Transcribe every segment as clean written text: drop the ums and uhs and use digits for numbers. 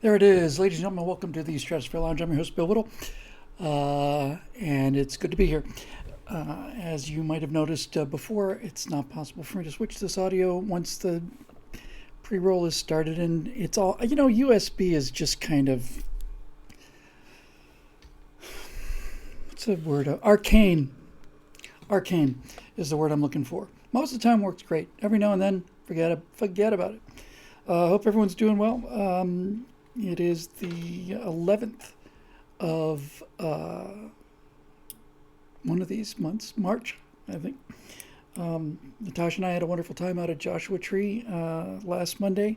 There it is, ladies and gentlemen. Welcome to the Stratosphere Lounge. I'm your host, Bill Whittle, and it's good to be here. As you might have noticed before, it's not possible for me to switch this audio once the pre-roll is started, and it's all USB is just kind of what's the word? Arcane. Arcane is the word I'm looking for. Most of the time, works great. Every now and then, forget about it. Hope everyone's doing well. It is the 11th of one of these months, March, I think. Natasha and I had a wonderful time out at Joshua Tree last Monday,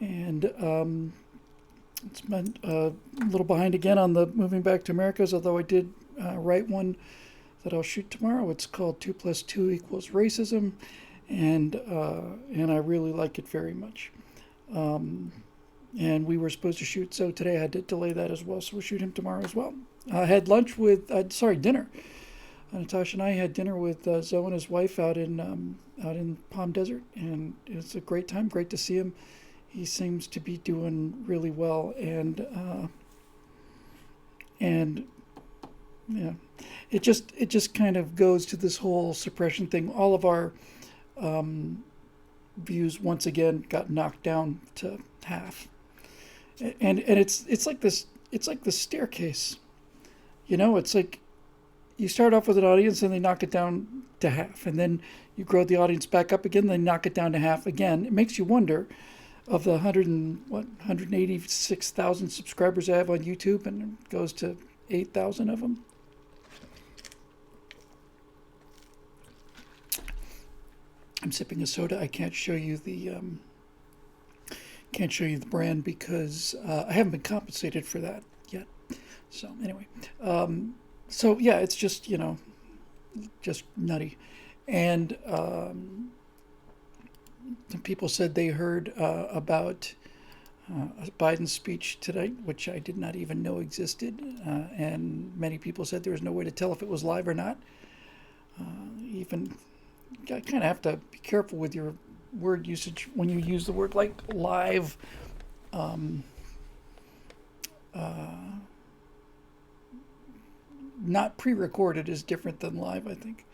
and it's been a little behind again on the moving back to Americas, although I did write one that I'll shoot tomorrow. It's called 2 + 2 = Racism, and I really like it very much. And we were supposed to shoot, so today I had to delay that as well. So we'll shoot him tomorrow as well. I had lunch with, dinner. Natasha and I had dinner with Zoe and his wife out in Palm Desert, and it's a great time. Great to see him. He seems to be doing really well, and yeah, it just kind of goes to this whole suppression thing. All of our views once again got knocked down to half, and it's like this staircase, it's like you start off with an audience and they knock it down to half, and then you grow the audience back up again, they knock it down to half again. It makes you wonder, of the 186,000 subscribers I have on YouTube, and it goes to 8,000 of them. I'm sipping a soda. I can't show you the brand because I haven't been compensated for that yet. So anyway, so yeah, it's just just nutty, and some people said they heard about Biden's speech tonight, which I did not even know existed, and many people said there was no way to tell if it was live or not. Even you kind of have to be careful with your word usage when you use the word like live. Not pre-recorded is different than live, I think.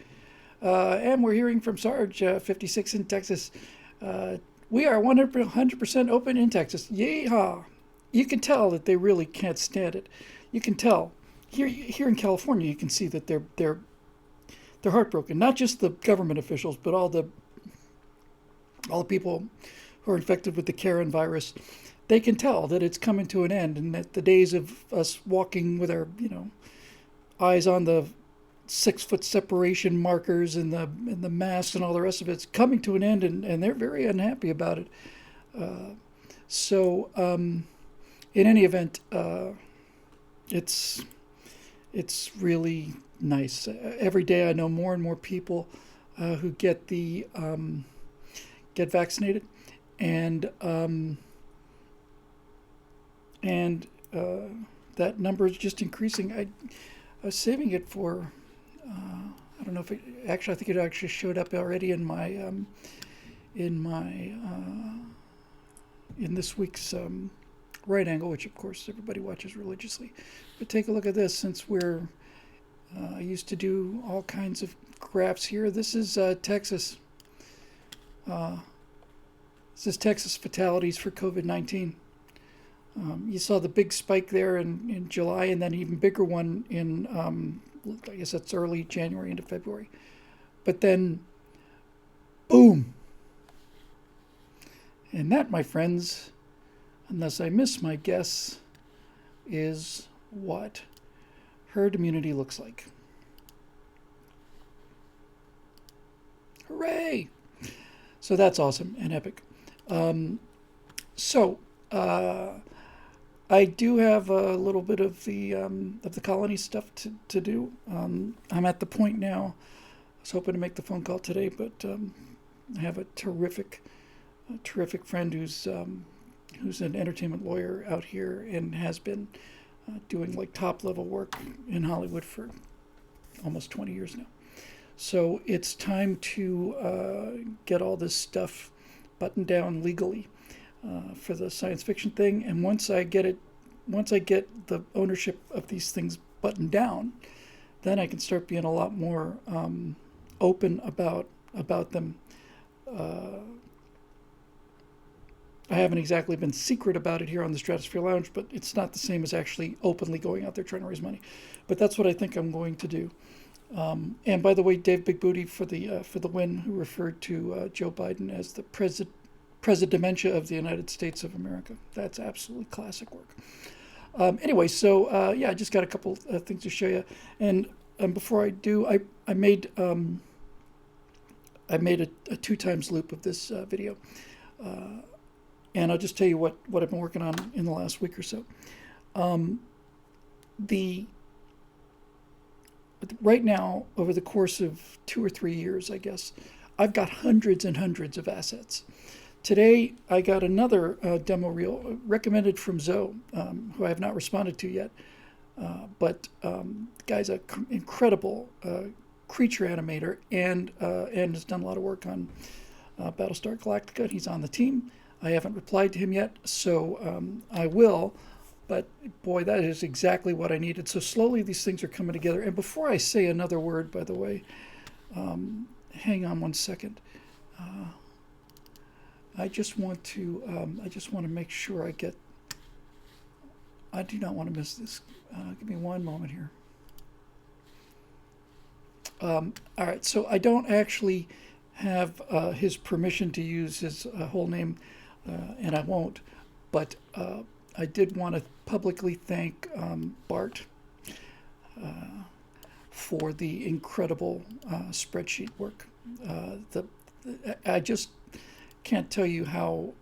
And we're hearing from Sarge, 56 in Texas. We are 100% open in Texas. Yeehaw! You can tell that they really can't stand it. You can tell. Here in California, you can see that they're heartbroken. Not just the government officials, but all the people who are infected with the Karen virus. They can tell that it's coming to an end, and that the days of us walking with our eyes on the 6-foot separation markers and the masks and all the rest of it's coming to an end, and they're very unhappy about it. So in any event, it's really nice. Every day I know more and more people who get vaccinated, and that number is just increasing. I was saving it for I don't know if I think it actually showed up already in my in this week's right angle, which of course everybody watches religiously. But take a look at this. Since I used to do all kinds of graphs here. This is Texas. This is Texas fatalities for COVID-19. You saw the big spike there in July, and then an even bigger one in, I guess that's early January into February. But then, boom. And that, my friends, unless I miss my guess, is what herd immunity looks like. Hooray! So that's awesome and epic. I do have a little bit of the colony stuff to do. I'm at the point now. I was hoping to make the phone call today, but I have a terrific friend who's an entertainment lawyer out here and has been doing like top level work in Hollywood for almost 20 years now. So it's time to get all this stuff buttoned down legally. for the science fiction thing. And once I get the ownership of these things buttoned down, then I can start being a lot more open about them. I haven't exactly been secret about it here on the Stratosphere Lounge, but it's not the same as actually openly going out there trying to raise money. But that's what I think I'm going to do. And by the way, Dave Big Booty for the win, who referred to Joe Biden as the President of the United States of America. That's absolutely classic work. Anyway, so I just got a couple things to show you. And before I do, I made a 2x loop of this video. And I'll just tell you what I've been working on in the last week or so. Right now, over the course of 2 or 3 years, I guess, I've got hundreds and hundreds of assets. Today, I got another demo reel recommended from Zoe, who I have not responded to yet. But the guy's an incredible creature animator and has done a lot of work on Battlestar Galactica. He's on the team. I haven't replied to him yet, so I will. But boy, that is exactly what I needed. So slowly these things are coming together. And before I say another word, by the way, hang on one second. I just want to make sure I do not want to miss this. Give me one moment here. All right, so I don't actually have his permission to use his whole name, and I won't. But I did want to publicly thank Bart for the incredible spreadsheet work. I just can't tell you how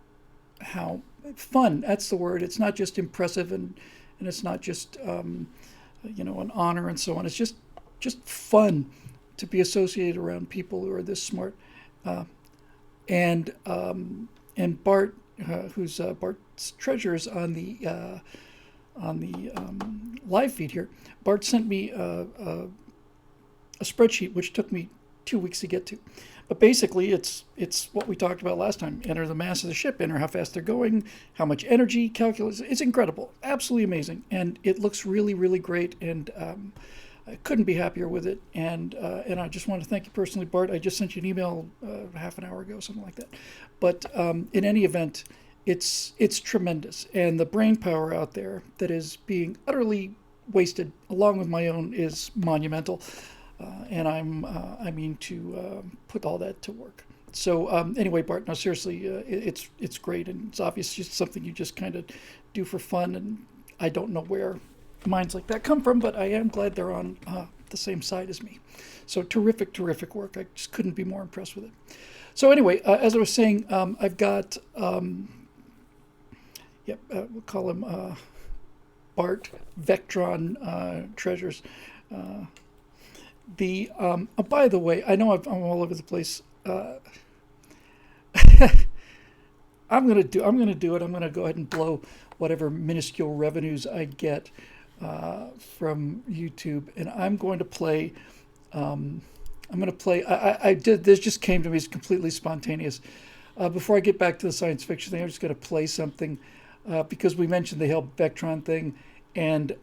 fun. That's the word. It's not just impressive and it's not just an honor and so on. It's just fun to be associated around people who are this smart. And Bart, who's Bart's Treasures on the live feed here. Bart sent me a spreadsheet which took me 2 weeks to get to. But basically, it's what we talked about last time. Enter the mass of the ship, enter how fast they're going, how much energy, calculus. It's incredible, absolutely amazing. And it looks really, really great. And I couldn't be happier with it. And I just want to thank you personally, Bart. I just sent you an email half an hour ago, something like that. But in any event, it's tremendous. And the brain power out there that is being utterly wasted, along with my own, is monumental. And I mean to put all that to work. So anyway, Bart, no, seriously, it's great, and it's obviously just something you just kind of do for fun. And I don't know where minds like that come from, but I am glad they're on the same side as me. So terrific work. I just couldn't be more impressed with it. So anyway, as I was saying, I've got, we'll call him Bart Vectron Treasures. By the way, I know I'm all over the place. I'm gonna do it. I'm gonna go ahead and blow whatever minuscule revenues I get from YouTube, and I'm going to play. I did this. Just came to me. It's completely spontaneous. Before I get back to the science fiction thing, I'm just going to play something because we mentioned the Hale Vectron thing, and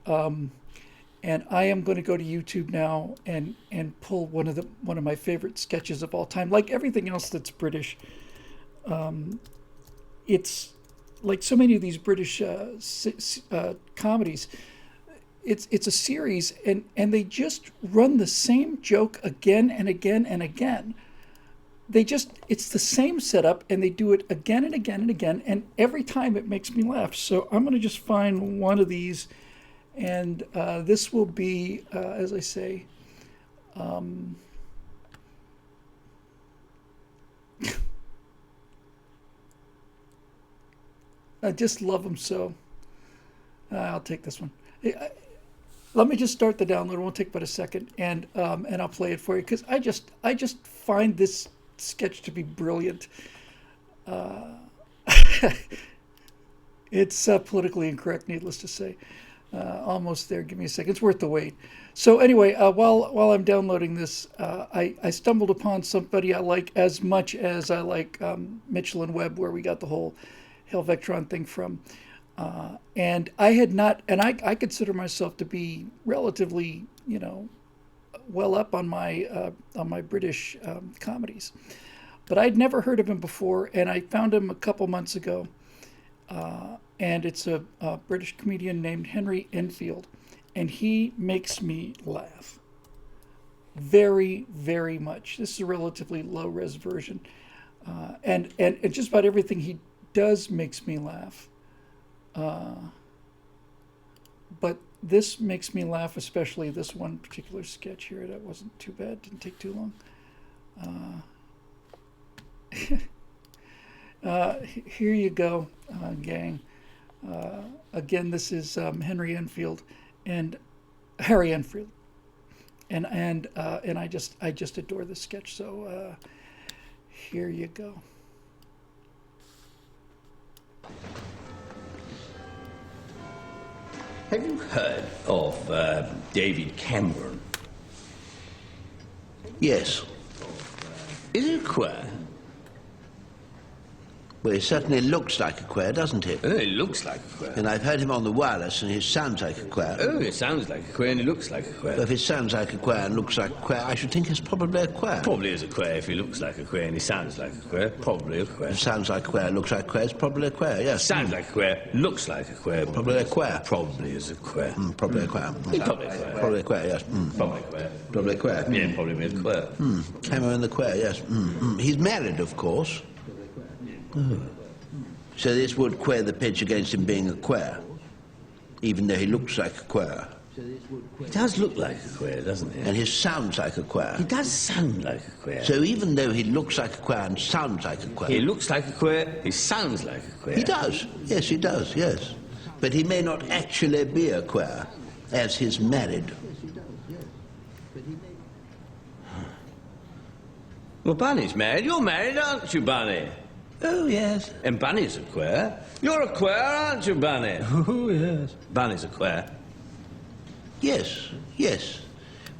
I am going to go to YouTube now and pull one of my favorite sketches of all time. Like everything else that's British, it's like so many of these British comedies. It's a series, and they just run the same joke again and again and again. It's the same setup, and they do it again and again and again, and every time it makes me laugh. So I'm going to just find one of these. And this will be, as I say, I just love them so. I'll take this one. Let me just start the download. It won't take but a second, and I'll play it for you because I just find this sketch to be brilliant. It's politically incorrect, needless to say. Almost there. Give me a second. It's worth the wait. So anyway, while I'm downloading this, I stumbled upon somebody I like as much as I like Mitchell and Webb, where we got the whole Helvectron thing from. And I had not, and I consider myself to be relatively, well up on my British comedies, but I'd never heard of him before, and I found him a couple months ago, and it's a British comedian named Henry Enfield, and he makes me laugh very, very much. This is a relatively low-res version, and just about everything he does makes me laugh. But this makes me laugh, especially this one particular sketch here. That wasn't too bad. Didn't take too long. Here you go, gang. Again, this is Henry Enfield and Harry Enfield, and I just adore this sketch. So here you go. Have you heard of David Cameron? Yes. Is he a queer? Well, it certainly looks like a queer, doesn't it? Oh, it looks like a queer. And I've heard him on the wireless, and he sounds like a queer. Oh, it sounds like a queer and it looks like a queer. Well, if it sounds like a queer and looks like a queer, I should think it's probably a queer. Probably is a queer if he looks like a queer and he sounds like a queer. Probably a queer. If it sounds like a queer, looks like a queer, it's probably a queer, yes. Sounds like a queer, looks like a queer. Probably a queer. Probably is a queer. Probably a queer. Probably a queer. Probably a queer, yes. Probably a queer. Probably a queer. Yeah, probably a queer. Cameron the queer, yes. He's married, of course. So this would queer the pitch against him being a queer, even though he looks like a queer. He does look like a queer, doesn't he? And he sounds like a queer. He does sound like a queer. So even though he looks like a queer and sounds like a queer... He looks like a queer, he sounds like a queer. He does. Yes, he does, yes. But he may not actually be a queer, as he's married. Well, Bunny's married. You're married, aren't you, Bunny? Oh, yes. And Bunny's a queer. You're a queer, aren't you, Bunny? Oh, yes. Bunny's a queer. Yes, yes.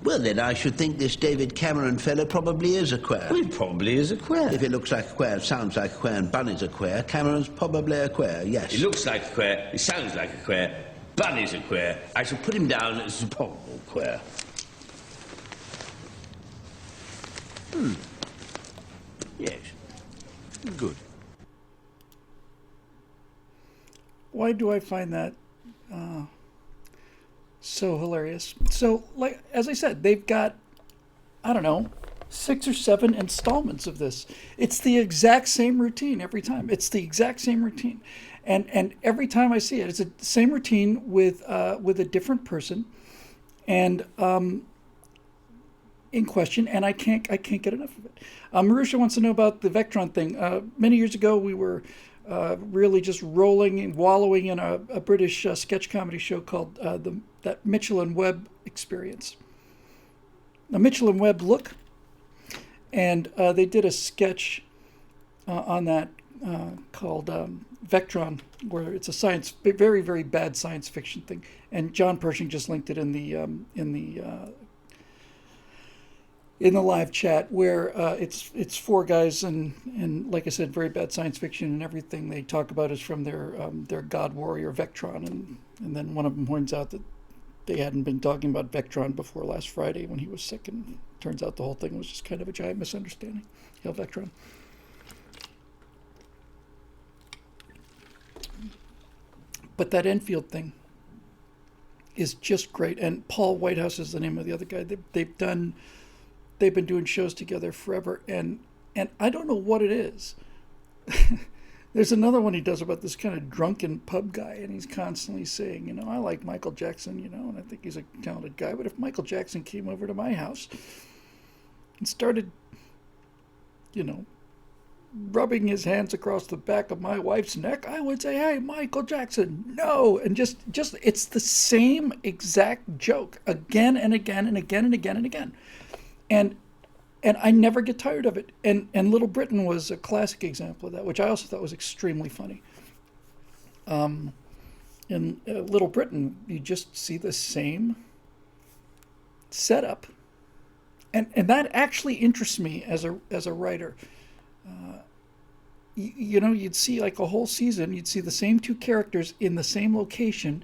Well, then I should think this David Cameron fellow probably is a queer. Well, he probably is a queer. If he looks like a queer, sounds like a queer, and Bunny's a queer, Cameron's probably a queer, yes. He looks like a queer, he sounds like a queer, Bunny's a queer. I shall put him down as a probable queer. Yes. Good. Why do I find that so hilarious? So, like as I said, they've got, I don't know, 6 or 7 installments of this. It's the exact same routine every time. It's the exact same routine, and every time I see it, it's the same routine with a different person, and in question, and I can't get enough of it. Marusha wants to know about the Vectron thing. Many years ago, we were really just rolling and wallowing in a British sketch comedy show called that Mitchell and Webb experience. The Mitchell and Webb look, and they did a sketch on that called Vectron, where it's a very, very bad science fiction thing. And John Pershing just linked it in the live chat, where it's 4 guys and like I said, very bad science fiction, and everything they talk about is from their god warrior Vectron, and then one of them points out that they hadn't been talking about Vectron before last Friday when he was sick, and turns out the whole thing was just kind of a giant misunderstanding. Hail Vectron. But that Enfield thing is just great, and Paul Whitehouse is the name of the other guy. They've been doing shows together forever, and I don't know what it is. There's another one he does about this kind of drunken pub guy, and he's constantly saying, I like Michael Jackson, and I think he's a talented guy, but if Michael Jackson came over to my house and started, rubbing his hands across the back of my wife's neck, I would say, hey, Michael Jackson, no. And just it's the same exact joke again and again and again and again and again. And I never get tired of it. And Little Britain was a classic example of that, which I also thought was extremely funny. In Little Britain, you just see the same setup, and that actually interests me as a writer. you'd see like a whole season, you'd see the same two characters in the same location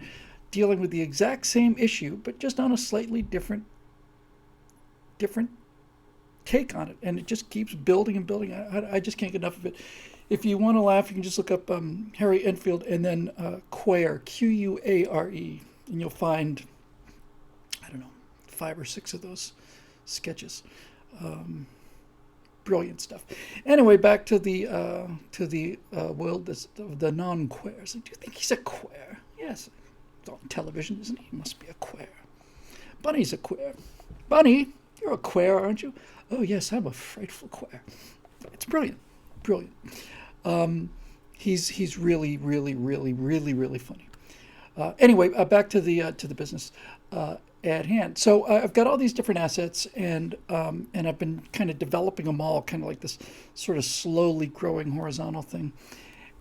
dealing with the exact same issue, but just on a slightly different take on it. And it just keeps building and building. I just can't get enough of it. If you want to laugh, you can just look up Harry Enfield and then Quare, Quare, and you'll find, I don't know, 5 or 6 of those sketches. Brilliant stuff. Anyway, back to the world the non-Quares. Do you think he's a Quare? Yes. It's on television, isn't he? He must be a Quare. Bunny's a Quare. Bunny, you're a Quare, aren't you? Oh, yes, I'm a frightful Quare. It's brilliant. Brilliant. He's really, really, really, really, really funny. Anyway, back to the business at hand. So I've got all these different assets, and I've been kind of developing them all, kind of like this sort of slowly growing horizontal thing.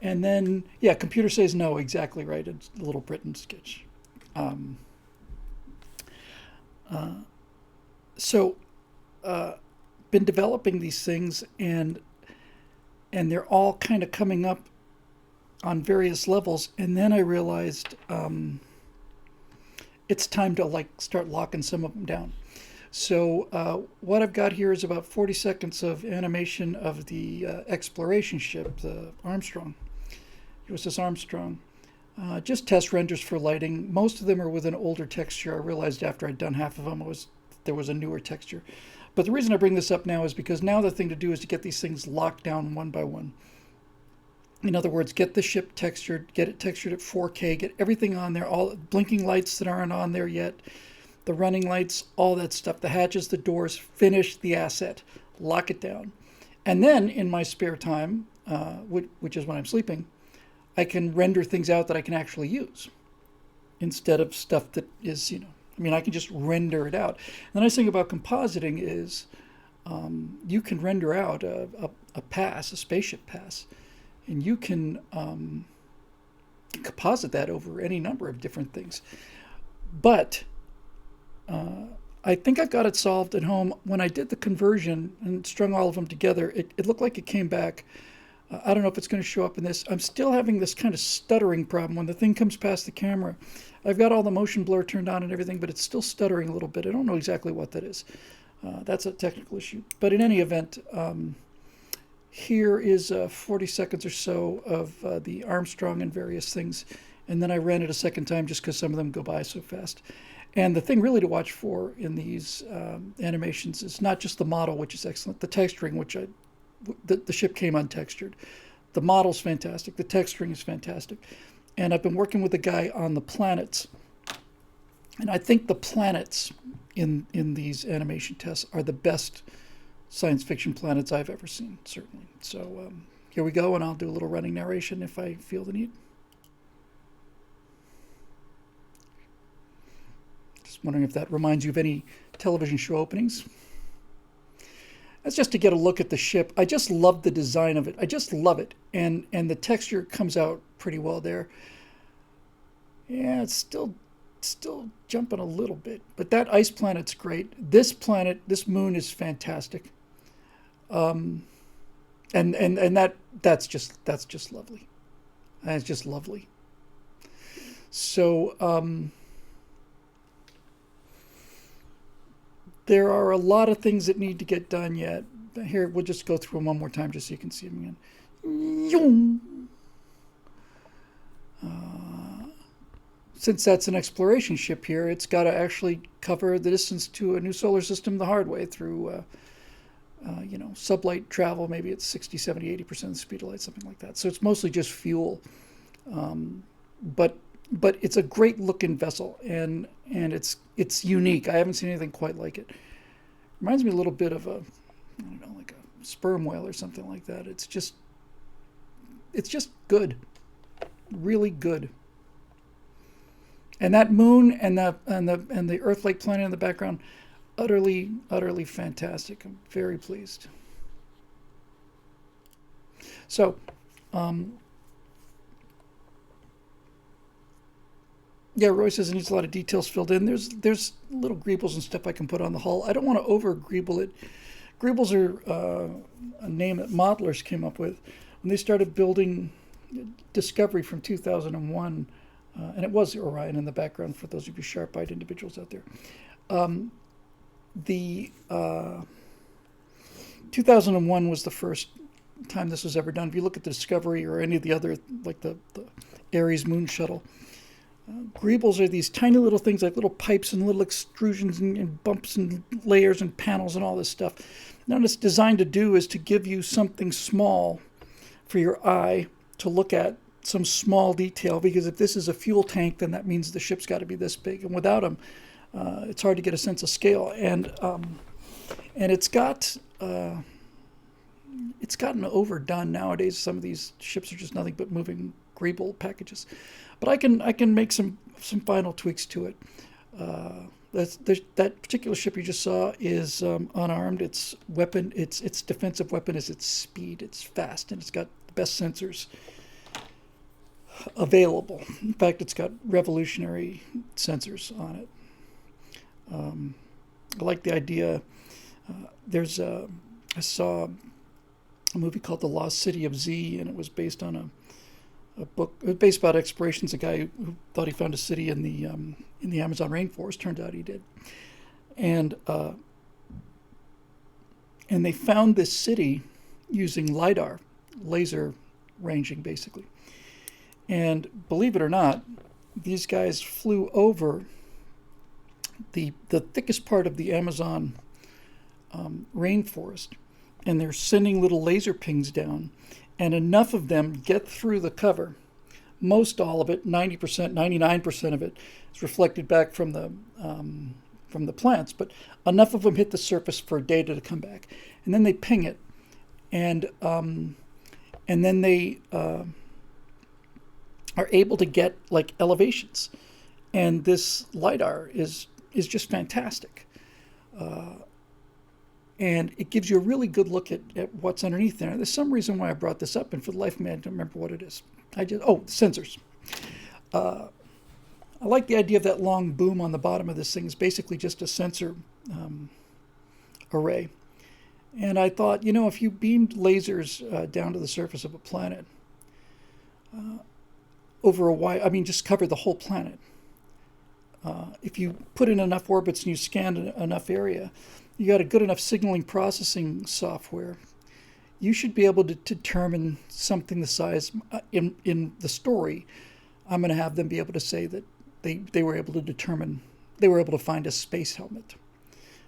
And then, yeah, computer says no, exactly right. It's a Little Britain sketch. Been developing these things, and they're all kind of coming up on various levels. And then I realized it's time to like start locking some of them down. So what I've got here is about 40 seconds of animation of the exploration ship, the Armstrong, USS Armstrong. Just test renders for lighting. Most of them are with an older texture. I realized after I'd done half of them there was a newer texture. But the reason I bring this up now is because now the thing to do is to get these things locked down one by one. In other words, get the ship textured, get it textured at 4K, get everything on there, all blinking lights that aren't on there yet, the running lights, all that stuff, the hatches, the doors, finish the asset, lock it down. And then in my spare time, which is when I'm sleeping, I can render things out that I can actually use instead of stuff that is, I can just render it out. The nice thing about compositing is you can render out a spaceship pass, and you can composite that over any number of different things. But I think I've got it solved at home. When I did the conversion and strung all of them together, it looked like it came back. I don't know if it's going to show up in this. I'm still having this kind of stuttering problem when the thing comes past the camera. I've got all the motion blur turned on and everything, but it's still stuttering a little bit. I don't know exactly what that is. That's a technical issue. But in any event, here is 40 seconds or so of the Armstrong and various things. And then I ran it a second time just because some of them go by so fast. And the thing really to watch for in these animations is not just the model, which is excellent, the texturing, which the ship came untextured. The model's fantastic. The texturing is fantastic. And I've been working with a guy on the planets. And I think the planets in these animation tests are the best science fiction planets I've ever seen, certainly. So here we go, and I'll do a little running narration if I feel the need. Just wondering if that reminds you of any television show openings. That's just to get a look at the ship. I just love the design of it. I just love it. And the texture comes out pretty well there. Yeah, it's still jumping a little bit. But that ice planet's great. This planet, this moon is fantastic. And that's just lovely. That's just lovely. So there are a lot of things that need to get done yet. Here, we'll just go through them one more time just so you can see them again. Since that's an exploration ship here, it's got to actually cover the distance to a new solar system the hard way through, sublight travel. Maybe it's 60, 70, 80% of the speed of light, something like that. So it's mostly just fuel. But it's a great looking vessel, and it's unique. I haven't seen anything quite like it. Reminds me a little bit of like a sperm whale or something like that. It's just good, really good. And that moon and the Earth-like planet in the background, utterly, utterly fantastic. I'm very pleased. So. Yeah, Roy says it needs a lot of details filled in. There's little greebles and stuff I can put on the hull. I don't want to over greeble it. Greebles are a name that modelers came up with when they started building Discovery from 2001, and it was Orion in the background for those of you sharp-eyed individuals out there. The 2001 was the first time this was ever done. If you look at the Discovery or any of the other, like the Ares moon shuttle, greebles are these tiny little things like little pipes and little extrusions and bumps and layers and panels and all this stuff. Now what it's designed to do is to give you something small for your eye to look at, some small detail, because if this is a fuel tank, then that means the ship's got to be this big, and without them, it's hard to get a sense of scale. And it's gotten overdone nowadays. Some of these ships are just nothing but moving greeble packages, but I can make some final tweaks to it. That particular ship you just saw is unarmed. Its defensive weapon is its speed. It's fast, and it's got the best sensors available. In fact, it's got revolutionary sensors on it. I like the idea. I saw a movie called The Lost City of Z, and it was based on a book. It was based about explorations. A guy who thought he found a city in the Amazon rainforest. Turned out he did, and they found this city using LiDAR, laser ranging, basically. And believe it or not, these guys flew over the thickest part of the Amazon rainforest, and they're sending little laser pings down, and enough of them get through the cover. Most all of it, 90%, 99% of it, is reflected back from the plants, but enough of them hit the surface for data to come back, and then they ping it, and then they are able to get like elevations, and this LiDAR is just fantastic. And it gives you a really good look at what's underneath there. There's some reason why I brought this up, and for the life of me, I don't remember what it is. Sensors. I like the idea of that long boom on the bottom of this thing. It's basically just a sensor array. And I thought, if you beamed lasers down to the surface of a planet, just cover the whole planet. If you put in enough orbits and you scanned enough area, you got a good enough signaling processing software, you should be able to determine something the size. In the story, I'm going to have them be able to say that they were able to find a space helmet.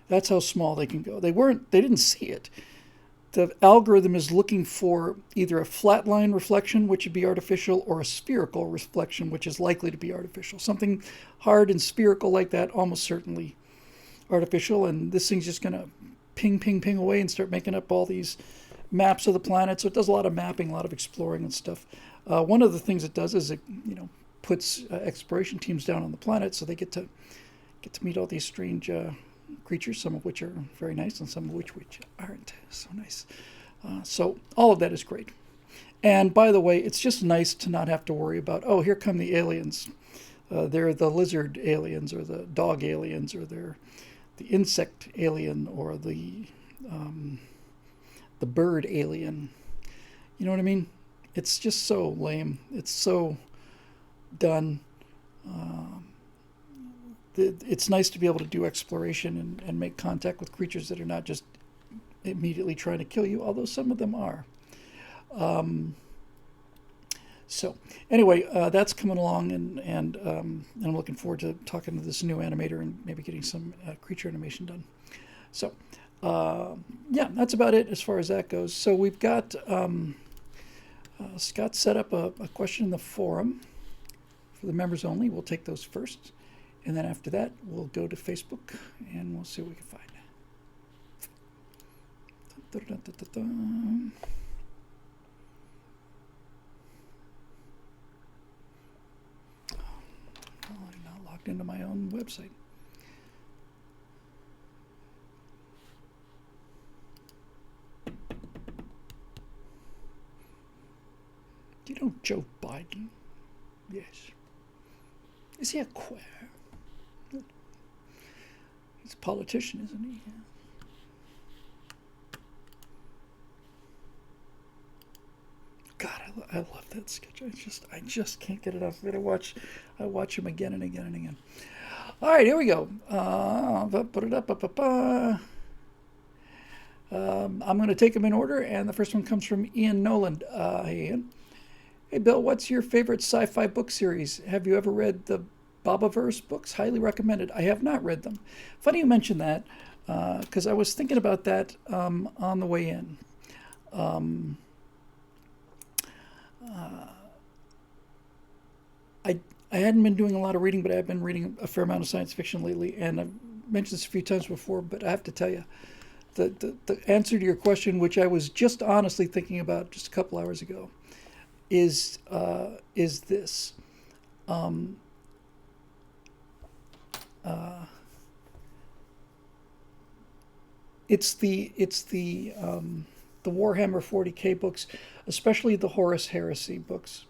That's how small they can go. They didn't see it. The algorithm is looking for either a flat line reflection, which would be artificial, or a spherical reflection, which is likely to be artificial. Something hard and spherical like that, almost certainly artificial, and this thing's just going to ping, ping, ping away and start making up all these maps of the planet. So it does a lot of mapping, a lot of exploring and stuff. One of the things it does is it, puts exploration teams down on the planet, so they get to meet all these strange creatures, some of which are very nice and some of which aren't so nice. So all of that is great. And by the way, it's just nice to not have to worry about, here come the aliens. They're the lizard aliens or the dog aliens, or they're the insect alien or the bird alien. You know what I mean? It's just so lame. It's so done. It's nice to be able to do exploration and make contact with creatures that are not just immediately trying to kill you, although some of them are. So anyway, that's coming along, and I'm looking forward to talking to this new animator and maybe getting some creature animation done. So that's about it as far as that goes. So we've got Scott set up a question in the forum for the members only. We'll take those first. And then after that, we'll go to Facebook, and we'll see what we can find. I'm not logged into my own website. Do you know Joe Biden? Yes. Is he a queer? He's a politician, isn't he? I love that sketch. I just can't get enough of it. I watch him again and again and again. All right, here we go. I'm going to take them in order, and the first one comes from Ian Noland. Hey, Ian. Hey, Bill, what's your favorite sci-fi book series? Have you ever read the Bobaverse books? Highly recommended. I have not read them. Funny you mentioned that, because I was thinking about that on the way in. I hadn't been doing a lot of reading, but I've been reading a fair amount of science fiction lately, and I've mentioned this a few times before, but I have to tell you, the answer to your question, which I was just honestly thinking about just a couple hours ago, is this. It's the Warhammer 40K books, especially the Horus Heresy books.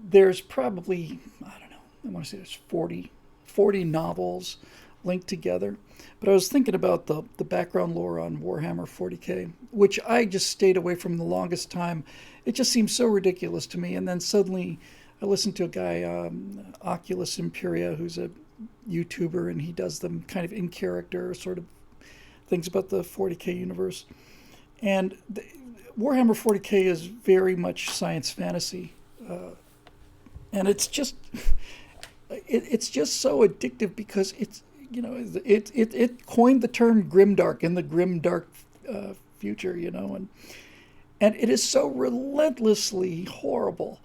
There's probably, I don't know, I want to say there's 40 novels linked together. But I was thinking about the background lore on Warhammer 40K, which I just stayed away from the longest time. It just seems so ridiculous to me. And then suddenly I listened to a guy, Oculus Imperia, who's a YouTuber, and he does them kind of in character sort of things about the 40K universe. And Warhammer 40K is very much science fantasy. And it's just so addictive because it's, it coined the term grimdark in the grimdark future, and it is so relentlessly horrible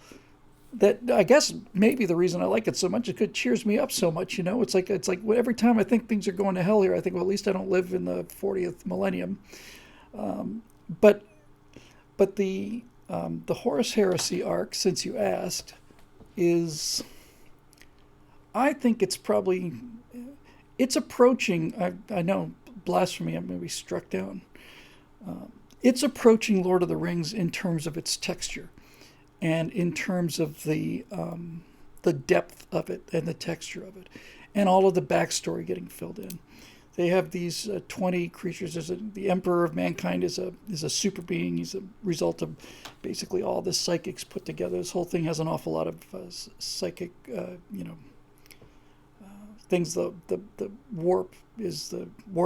that I guess maybe the reason I like it so much is because it cheers me up so much. It's like every time I think things are going to hell here, I think, well, at least I don't live in the 40th millennium. But the Horus Heresy arc, since you asked, is, I think it's approaching, I know, blasphemy, I'm going to be struck down. It's approaching Lord of the Rings in terms of its texture and in terms of the depth of it and the texture of it and all of the backstory getting filled in. They have these 20 creatures. The Emperor of Mankind is a super being. He's a result of basically all the psychics put together. This whole thing has an awful lot of psychic, things. The warp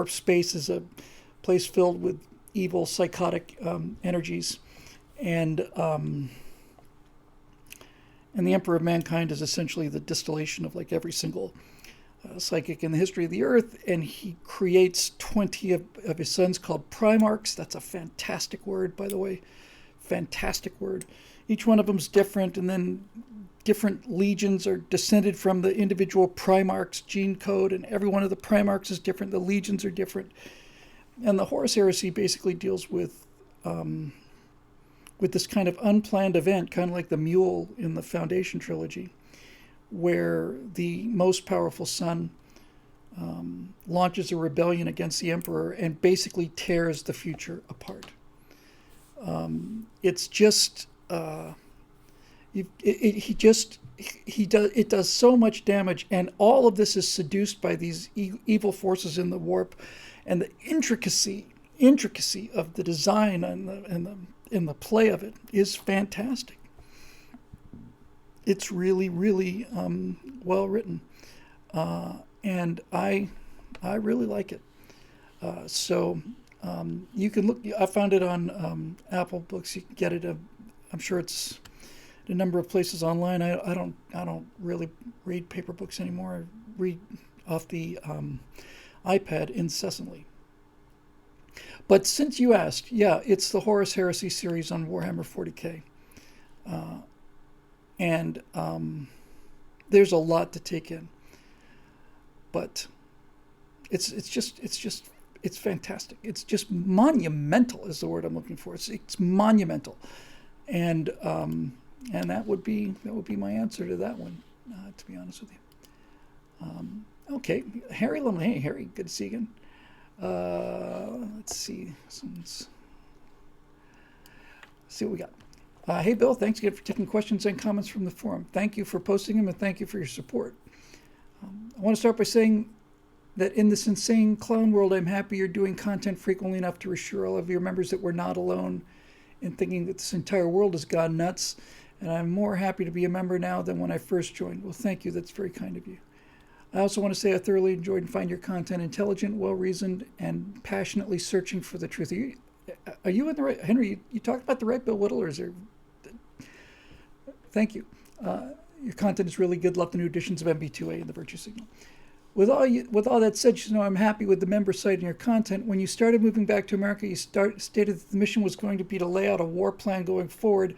space is a place filled with evil psychotic energies, and the Emperor of Mankind is essentially the distillation of like every single psychic in the history of the earth, and he creates 20 of his sons called Primarchs. That's a fantastic word, by the way. Fantastic word. Each one of them's different, and then different legions are descended from the individual Primarchs gene code, and every one of the Primarchs is different. The legions are different. And the Horus Heresy basically deals with this kind of unplanned event, kind of like the Mule in the Foundation trilogy, where the most powerful son launches a rebellion against the Emperor and basically tears the future apart. It's just it does so much damage, and all of this is seduced by these evil forces in the warp, and the intricacy of the design and the play of it is fantastic. It's really, really well written, and I really like it. So you can look. I found it on Apple Books. You can get it. I'm sure it's a number of places online. I don't really read paper books anymore. I read off the iPad incessantly. But since you asked, yeah, it's the Horus Heresy series on Warhammer 40K. And there's a lot to take in, but it's fantastic. It's just monumental is the word I'm looking for. It's monumental, and that would be my answer to that one. To be honest with you. Okay, Harry Lumley. Hey, Harry, good to see you again. Let's see. Let's see what we got. Hey, Bill, thanks again for taking questions and comments from the forum. Thank you for posting them, and thank you for your support. I want to start by saying that in this insane clown world, I'm happy you're doing content frequently enough to reassure all of your members that we're not alone and thinking that this entire world has gone nuts, and I'm more happy to be a member now than when I first joined. Well, thank you. That's very kind of you. I also want to say I thoroughly enjoyed and find your content intelligent, well-reasoned, and passionately searching for the truth. Are you in the right... Henry, you talked about the right Bill Whittle, or is there... Thank you. Your content is really good. Love the new editions of MB2A and the Virtue Signal. With all that said, I'm happy with the member site and your content. When you started moving back to America, you stated that the mission was going to be to lay out a war plan going forward,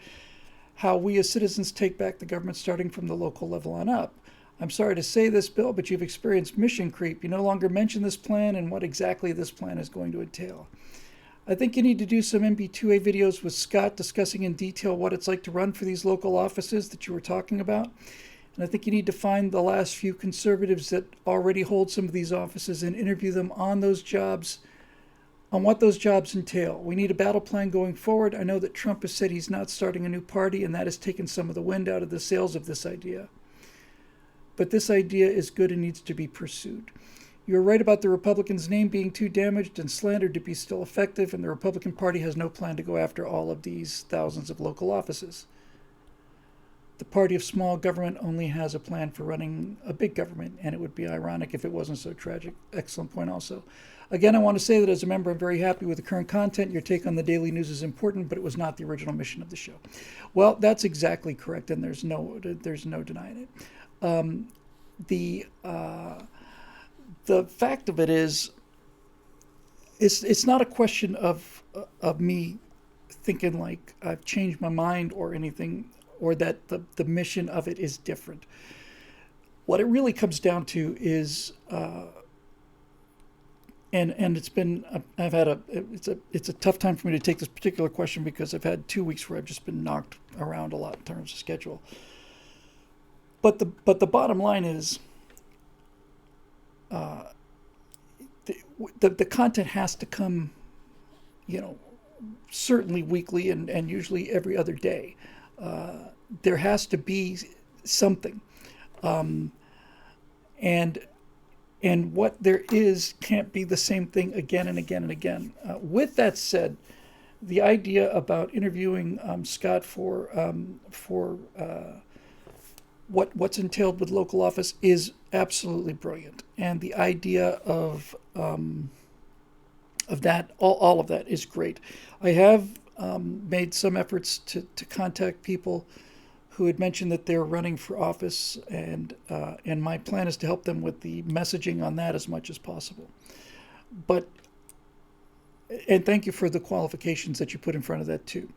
how we as citizens take back the government starting from the local level on up. I'm sorry to say this, Bill, but you've experienced mission creep. You no longer mention this plan and what exactly this plan is going to entail. I think you need to do some MB2A videos with Scott discussing in detail what it's like to run for these local offices that you were talking about. And I think you need to find the last few conservatives that already hold some of these offices and interview them on those jobs, on what those jobs entail. We need a battle plan going forward. I know that Trump has said he's not starting a new party, and that has taken some of the wind out of the sails of this idea. But this idea is good and needs to be pursued. You're right about the Republicans' name being too damaged and slandered to be still effective, and the Republican Party has no plan to go after all of these thousands of local offices. The party of small government only has a plan for running a big government, and it would be ironic if it wasn't so tragic. Excellent point also. Again, I want to say that as a member, I'm very happy with the current content. Your take on the daily news is important, but it was not the original mission of the show. Well, that's exactly correct, and there's no denying it. The fact of it is, it's not a question of me thinking like I've changed my mind or anything, or that the mission of it is different. What it really comes down to is, and it's been, it's a tough time for me to take this particular question because I've had 2 weeks where I've just been knocked around a lot in terms of schedule. But the bottom line is, the content has to come, certainly weekly and usually every other day. There has to be something, and what there is can't be the same thing again and again and again. With that said, the idea about interviewing Scott for what's entailed with local office is absolutely brilliant, and the idea of that, all of that is great. I have made some efforts to contact people who had mentioned that they're running for office, and my plan is to help them with the messaging on that as much as possible. And thank you for the qualifications that you put in front of that too.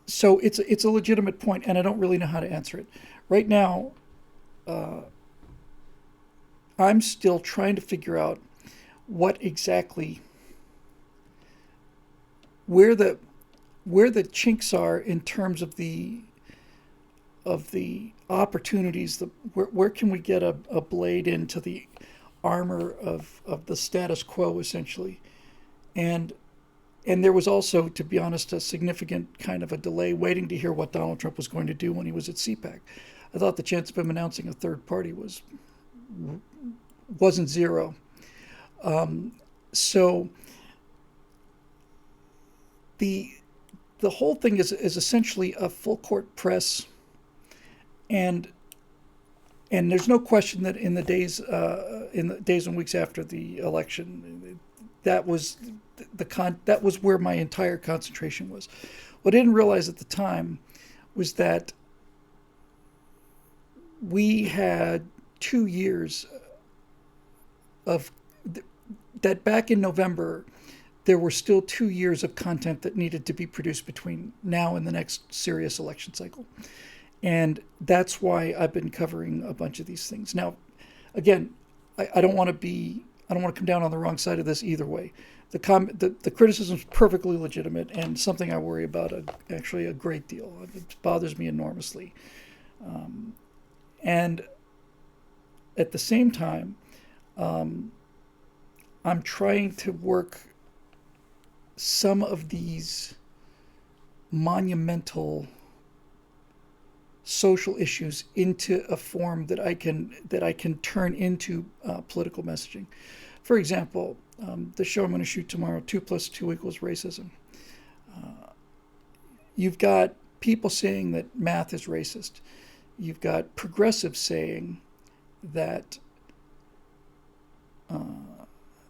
So it's a legitimate point, and I don't really know how to answer it right now. I'm still trying to figure out what exactly, where the chinks are in terms of the opportunities. Where can we get a blade into the armor of the status quo, essentially, and there was also, to be honest, a significant kind of a delay waiting to hear what Donald Trump was going to do when he was at CPAC. I thought the chance of him announcing a third party wasn't zero. So the whole thing is essentially a full court press, and there's no question that in the days and weeks after the election, that was where my entire concentration was. What I didn't realize at the time was that we had 2 years of that. Back in November, there were still 2 years of content that needed to be produced between now and the next serious election cycle. And that's why I've been covering a bunch of these things. Now, again, I don't want to come down on the wrong side of this either way. The criticism is perfectly legitimate and something I worry about actually a great deal. It bothers me enormously. And at the same time, I'm trying to work some of these monumental social issues into a form that I can turn into political messaging. For example, the show I'm going to shoot tomorrow, 2 + 2 = racism. You've got people saying that math is racist. You've got progressives saying that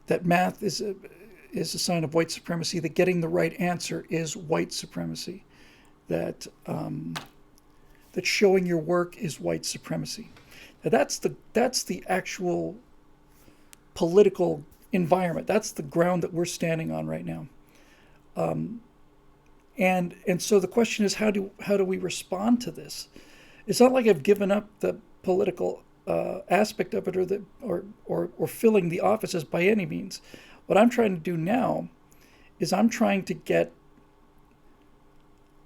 that math is a sign of white supremacy, that getting the right answer is white supremacy, that that showing your work is white supremacy. Now that's the actual political environment. That's the ground that we're standing on right now. And so the question is, how do we respond to this? It's not like I've given up the political aspect of it, or filling the offices by any means. What I'm trying to do now is I'm trying to get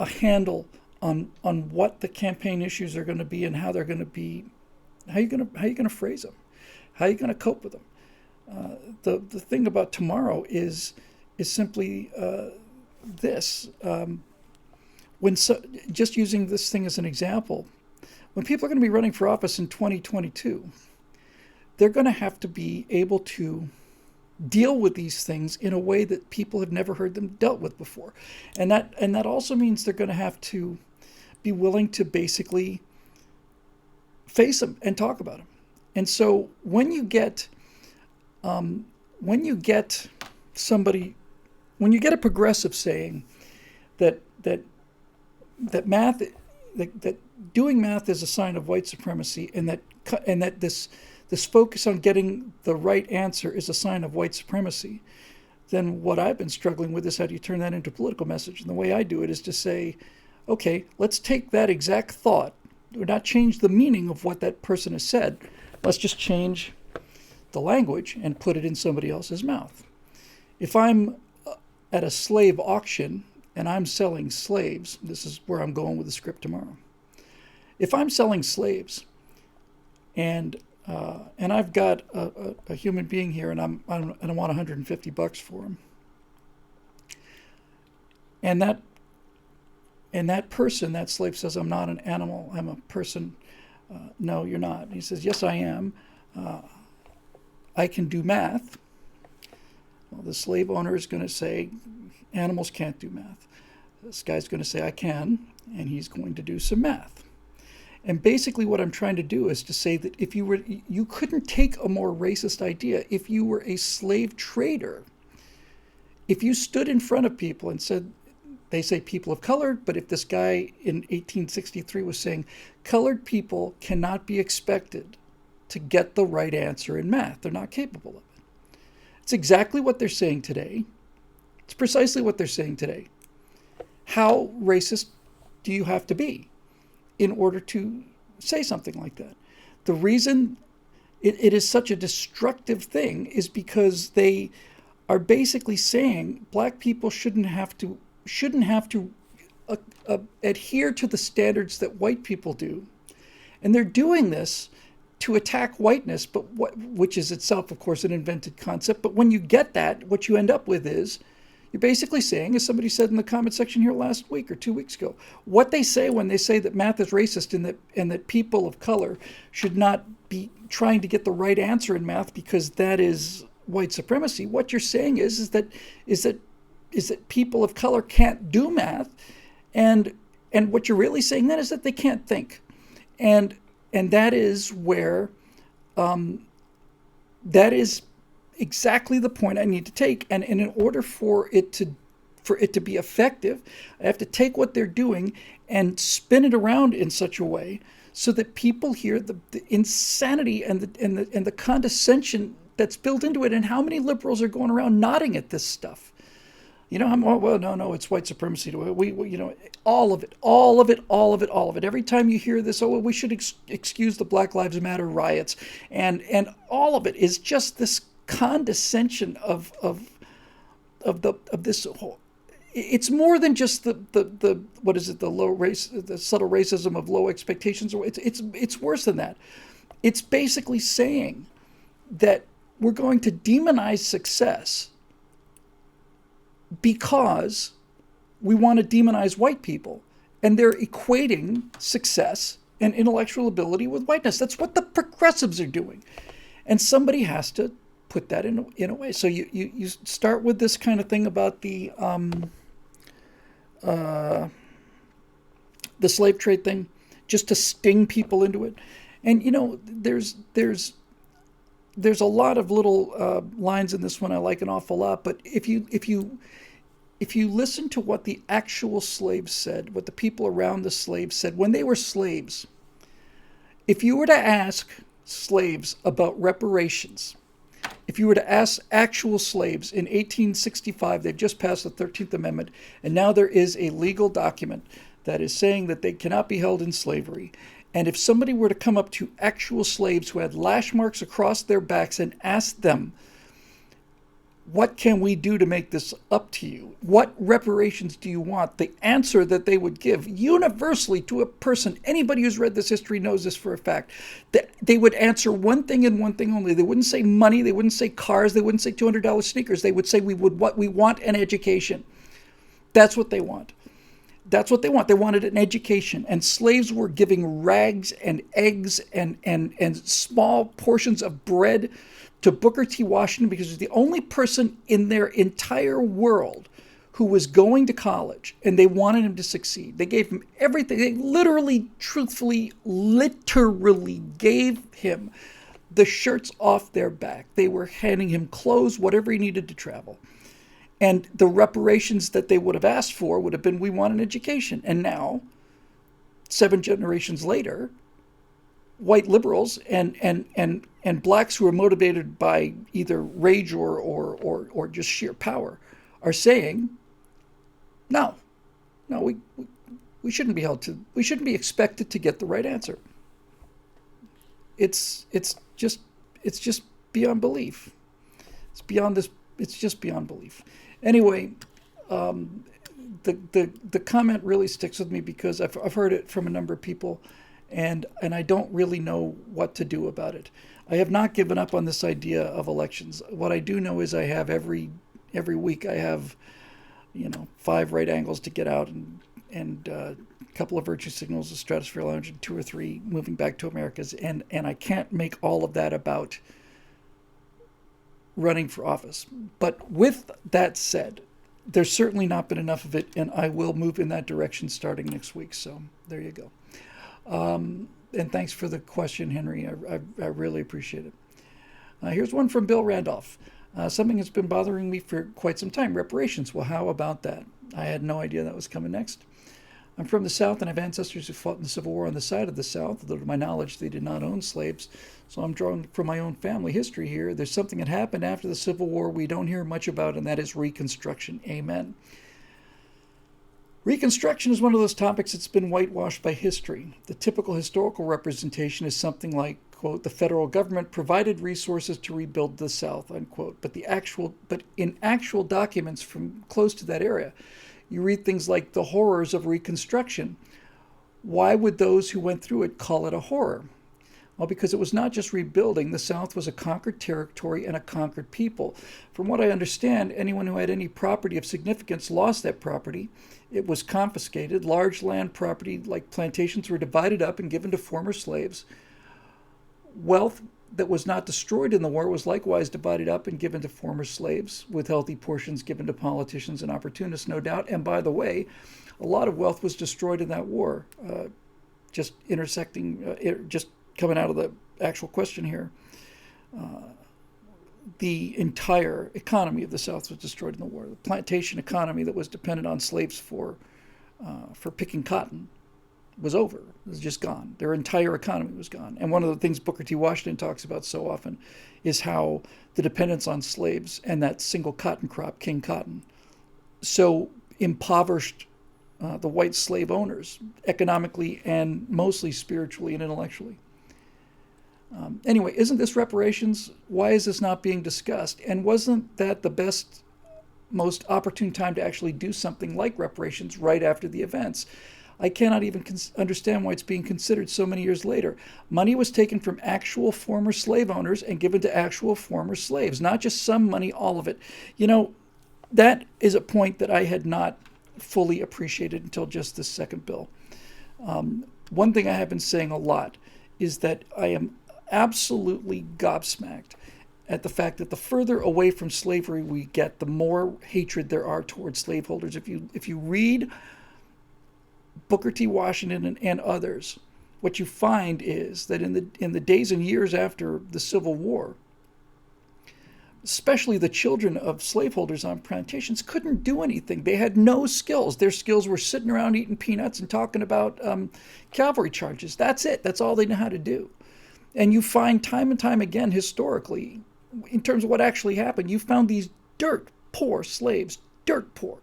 a handle on what the campaign issues are going to be and how they're going to be, how you're going to phrase them, how you're going to cope with them. The thing about tomorrow is simply this. Just using this thing as an example, when people are going to be running for office in 2022, they're going to have to be able to deal with these things in a way that people have never heard them dealt with before. And that also means they're going to have to be willing to basically face them and talk about them. And so when you get a progressive saying that math, that doing math is a sign of white supremacy, and that this focus on getting the right answer is a sign of white supremacy, then what I've been struggling with is, how do you turn that into a political message? And the way I do it is to say, okay, let's take that exact thought, or not change the meaning of what that person has said. Let's just change the language and put it in somebody else's mouth. If I'm at a slave auction and I'm selling slaves, this is where I'm going with the script tomorrow. If I'm selling slaves and I've got a human being here, and I want $150 for him, and that person, that slave, says, "I'm not an animal, I'm a person." No, you're not. And he says, "Yes, I am. I can do math." Well, the slave owner is going to say, "Animals can't do math." This guy's going to say, "I can," and he's going to do some math. And basically what I'm trying to do is to say that if you couldn't take a more racist idea. If you were a slave trader, if you stood in front of people and said, they say people of color, but if this guy in 1863 was saying colored people cannot be expected to get the right answer in math, they're not capable of it. It's exactly what they're saying today. It's precisely what they're saying today. How racist do you have to be in order to say something like that? The reason it is such a destructive thing is because they are basically saying black people shouldn't have to adhere to the standards that white people do. And they're doing this to attack whiteness, which is itself, of course, an invented concept. But when you get that, what you end up with is, you're basically saying, as somebody said in the comment section here last week or 2 weeks ago, what they say when they say that math is racist and that people of color should not be trying to get the right answer in math because that is white supremacy. What you're saying is that people of color can't do math, and what you're really saying then is that they can't think, and that is where that is exactly the point I need to take. And in order for it to be effective, I have to take what they're doing and spin it around in such a way so that people hear the insanity and the condescension that's built into it. And how many liberals are going around nodding at this stuff? No, it's white supremacy. All of it. Every time you hear this, we should excuse the Black Lives Matter riots, and all of it is just this condescension of this whole. It's more than just the what is it, the subtle racism of low expectations. It's worse than that. It's basically saying that we're going to demonize success because we want to demonize white people, and they're equating success and intellectual ability with whiteness. That's what the progressives are doing, and somebody has to put that in a way. So you start with this kind of thing about the slave trade thing, just to sting people into it. And there's a lot of little lines in this one I like an awful lot. But if you listen to what the actual slaves said, what the people around the slaves said when they were slaves, if you were to ask slaves about reparations, if you were to ask actual slaves in 1865, they've just passed the 13th Amendment, and now there is a legal document that is saying that they cannot be held in slavery. And if somebody were to come up to actual slaves who had lash marks across their backs and ask them, what can we do to make this up to you? What reparations do you want? The answer that they would give universally to a person, anybody who's read this history knows this for a fact, that they would answer one thing and one thing only. They wouldn't say money, they wouldn't say cars, they wouldn't say $200 sneakers. They would say we want an education. That's what they want. That's what they want. They wanted an education. And slaves were giving rags and eggs and small portions of bread to Booker T. Washington because he was the only person in their entire world who was going to college, and they wanted him to succeed. They gave him everything. They literally gave him the shirts off their back. They were handing him clothes, whatever he needed to travel. And the reparations that they would have asked for would have been, we want an education. And now, 7 generations later, white liberals and blacks who are motivated by either rage or just sheer power are saying, no, we shouldn't be held to, we shouldn't be expected to get the right answer. It's just beyond belief. It's just beyond belief. Anyway, the comment really sticks with me because I've heard it from a number of people, and I don't really know what to do about it. I have not given up on this idea of elections. What I do know is I have every week I have 5 right angles to get out and a couple of virtue signals, a Stratosphere Lounge, and 2 or 3 moving back to Americas, and I can't make all of that about running for office. But with that said, there's certainly not been enough of it, and I will move in that direction starting next week. So there you go. And thanks for the question, Henry. I really appreciate it. Here's one from Bill Randolph. Something that's been bothering me for quite some time, reparations. Well, how about that? I had no idea that was coming next. I'm from the South and I have ancestors who fought in the Civil War on the side of the South, although to my knowledge they did not own slaves. So I'm drawing from my own family history here. There's something that happened after the Civil War we don't hear much about, and that is Reconstruction. Amen. Reconstruction is one of those topics that's been whitewashed by history. The typical historical representation is something like, quote, the federal government provided resources to rebuild the South, unquote. But in actual documents from close to that area, you read things like the horrors of Reconstruction. Why would those who went through it call it a horror? Well, because it was not just rebuilding. The South was a conquered territory and a conquered people. From what I understand, anyone who had any property of significance lost that property. It was confiscated. Large land property like plantations were divided up and given to former slaves. Wealth that was not destroyed in the war was likewise divided up and given to former slaves, with healthy portions given to politicians and opportunists, no doubt. And by the way, a lot of wealth was destroyed in that war. Just coming out of the actual question here, the entire economy of the South was destroyed in the war. The plantation economy that was dependent on slaves for picking cotton was over. It was just gone. Their entire economy was gone. And one of the things Booker T. Washington talks about so often is how the dependence on slaves and that single cotton crop, King Cotton, so impoverished the white slave owners economically and mostly spiritually and intellectually. Anyway, isn't this reparations? Why is this not being discussed? And wasn't that the best, most opportune time to actually do something like reparations right after the events? I cannot even understand why it's being considered so many years later. Money was taken from actual former slave owners and given to actual former slaves, not just some money, all of it. That is a point that I had not fully appreciated until just this second bill. One thing I have been saying a lot is that I am absolutely gobsmacked at the fact that the further away from slavery we get, the more hatred there are towards slaveholders. If you read Booker T. Washington and others, what you find is that in the days and years after the Civil War, especially the children of slaveholders on plantations couldn't do anything. They had no skills. Their skills were sitting around eating peanuts and talking about cavalry charges. That's it. That's all they know how to do. And you find time and time again historically, in terms of what actually happened, you found these dirt poor slaves, dirt poor,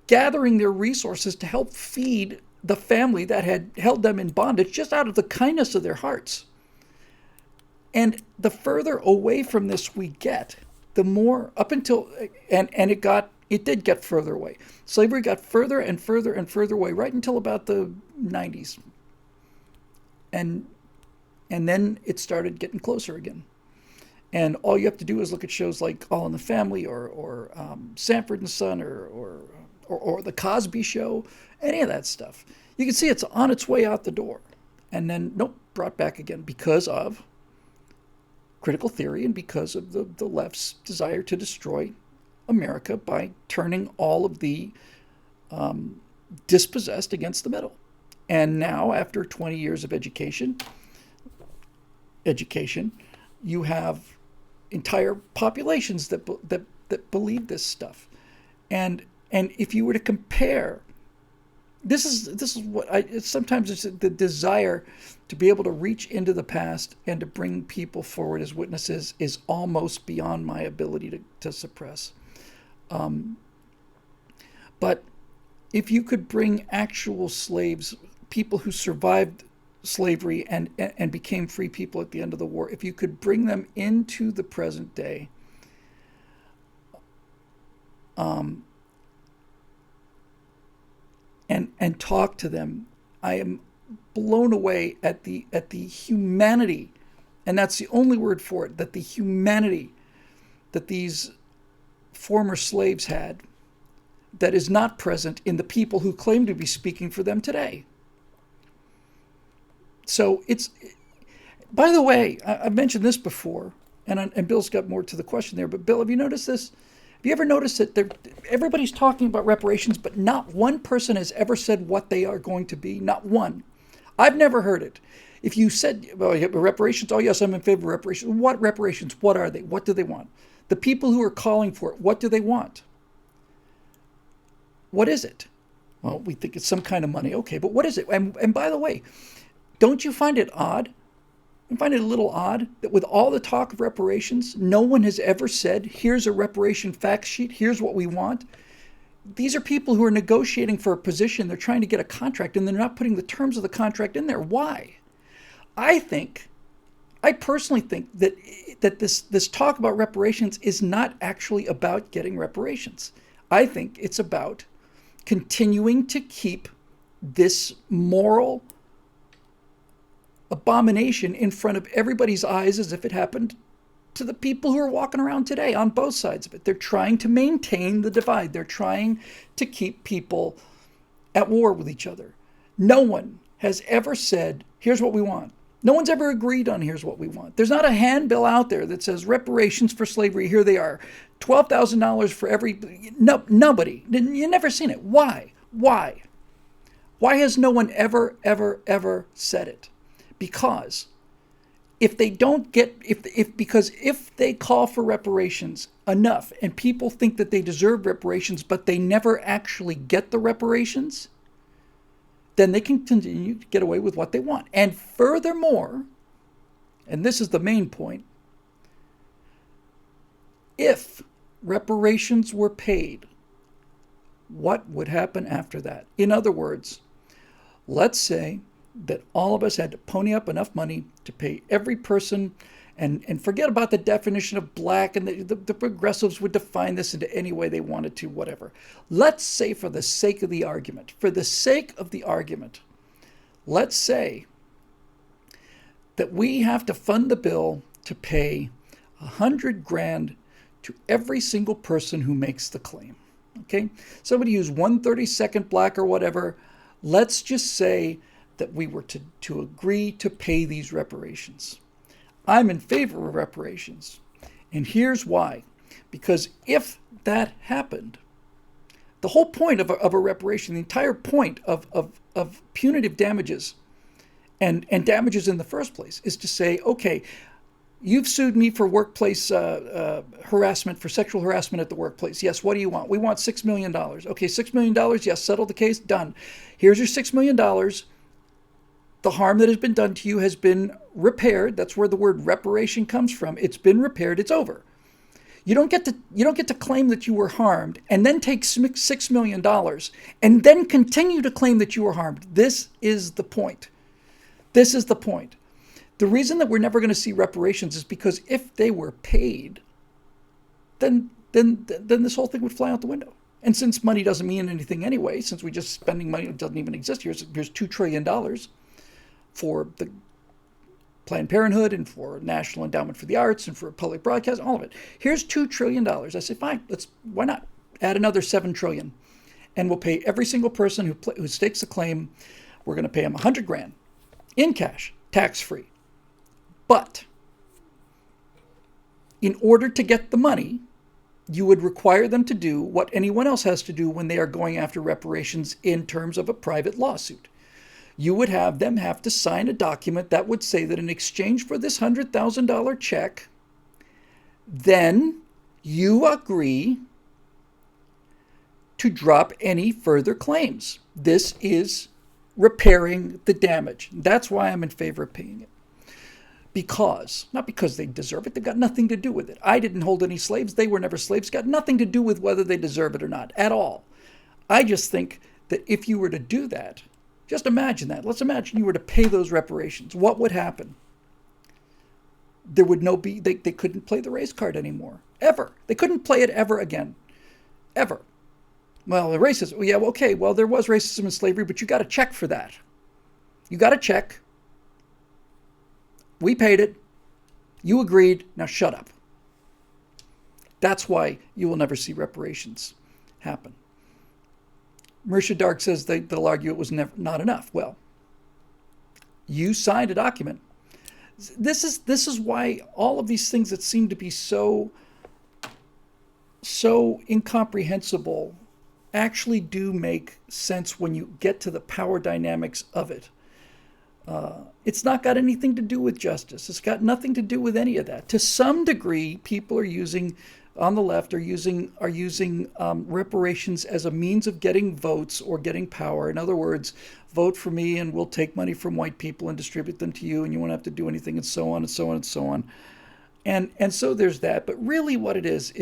gathering their resources to help feed the family that had held them in bondage just out of the kindness of their hearts. And the further away from this we get, the more up until, and it did get further away. Slavery got further and further and further away, right until about the 90s. And then it started getting closer again. And all you have to do is look at shows like All in the Family or Sanford and Son or The Cosby Show, any of that stuff. You can see it's on its way out the door. And then, nope, brought back again because of critical theory and because of the left's desire to destroy America by turning all of the dispossessed against the middle. And now, after 20 years of education, you have entire populations that believe this stuff. And if you were to compare, this is what sometimes it's the desire to be able to reach into the past and to bring people forward as witnesses is almost beyond my ability to suppress. But if you could bring actual slaves, people who survived slavery and became free people at the end of the war, if you could bring them into the present day, and talk to them, I am blown away at the humanity, and that's the only word for it, that the humanity that these former slaves had that is not present in the people who claim to be speaking for them today. So it's, by the way, I've mentioned this before, and Bill's got more to the question there, but Bill, have you noticed this? Have you ever noticed that everybody's talking about reparations, but not one person has ever said what they are going to be? Not one. I've never heard it. If you said, well, reparations, oh yes, I'm in favor of reparations. What reparations? What are they? What do they want? The people who are calling for it, what do they want? What is it? Well, we think it's some kind of money. Okay, but what is it? And by the way, don't you find it odd? I find it a little odd that with all the talk of reparations, no one has ever said, here's a reparation fact sheet, here's what we want. These are people who are negotiating for a position, they're trying to get a contract, and they're not putting the terms of the contract in there. Why? I personally think that this talk about reparations is not actually about getting reparations. I think it's about continuing to keep this moral abomination in front of everybody's eyes as if it happened to the people who are walking around today on both sides of it. They're trying to maintain the divide. They're trying to keep people at war with each other. No one has ever said, here's what we want. No one's ever agreed on here's what we want. There's not a handbill out there that says reparations for slavery, here they are. $12,000 for every... No, nobody. You've never seen it. Why? Why has no one ever said it? Because if they don't get, if they call for reparations enough and people think that they deserve reparations, but they never actually get the reparations, then they can continue to get away with what they want. And furthermore, and this is the main point, if reparations were paid, what would happen after that? In other words, let's say that all of us had to pony up enough money to pay every person, and forget about the definition of black, and the progressives would define this into any way they wanted to, whatever. Let's say for the sake of the argument, let's say that we have to fund the bill to pay $100,000 to every single person who makes the claim. Okay? Somebody who's 1/32 black or whatever, let's just say that we were to agree to pay these reparations. I'm in favor of reparations. And here's why. Because if that happened, the whole point of a reparation, the entire point of punitive damages and damages in the first place is to say, okay, you've sued me for workplace harassment, for sexual harassment at the workplace. Yes, what do you want? We want $6 million. Okay, $6 million, yes, settle the case, done. Here's your $6 million. The harm that has been done to you has been repaired. That's where the word reparation comes from. It's been repaired, it's over. You don't get to claim that you were harmed and then take $6 million and then continue to claim that you were harmed. This is the point. This is the point. The reason that we're never going to see reparations is because if they were paid, then this whole thing would fly out the window. And since money doesn't mean anything anyway, since we're just spending money that doesn't even exist, here's $2 trillion for the Planned Parenthood and for National Endowment for the Arts and for public broadcast, all of it. Here's $2 trillion. I say, fine, why not add another $7 trillion? And we'll pay every single person who stakes a claim, we're going to pay them $100,000 in cash, tax-free. But in order to get the money, you would require them to do what anyone else has to do when they are going after reparations in terms of a private lawsuit. You would have them have to sign a document that would say that in exchange for this $100,000 check, then you agree to drop any further claims. This is repairing the damage. That's why I'm in favor of paying it. Not because they deserve it. They've got nothing to do with it. I didn't hold any slaves. They were never slaves. Got nothing to do with whether they deserve it or not at all. I just think that if you were to do that, just imagine that. Let's imagine you were to pay those reparations. What would happen? There would they couldn't play the race card anymore. Ever. They couldn't play it ever again. Ever. Well, the racism, yeah, okay, well, there was racism and slavery, but you got a check for that. You got a check. We paid it. You agreed. Now shut up. That's why you will never see reparations happen. Marisha Dark says they'll argue it was not enough. Well, you signed a document. This is why all of these things that seem to be so incomprehensible actually do make sense when you get to the power dynamics of it. It's not got anything to do with justice. It's got nothing to do with any of that. To some degree, people on the left are using reparations as a means of getting votes or getting power. In other words, vote for me and we'll take money from white people and distribute them to you and you won't have to do anything, and so on and so on and so on. And so there's that. But really what it is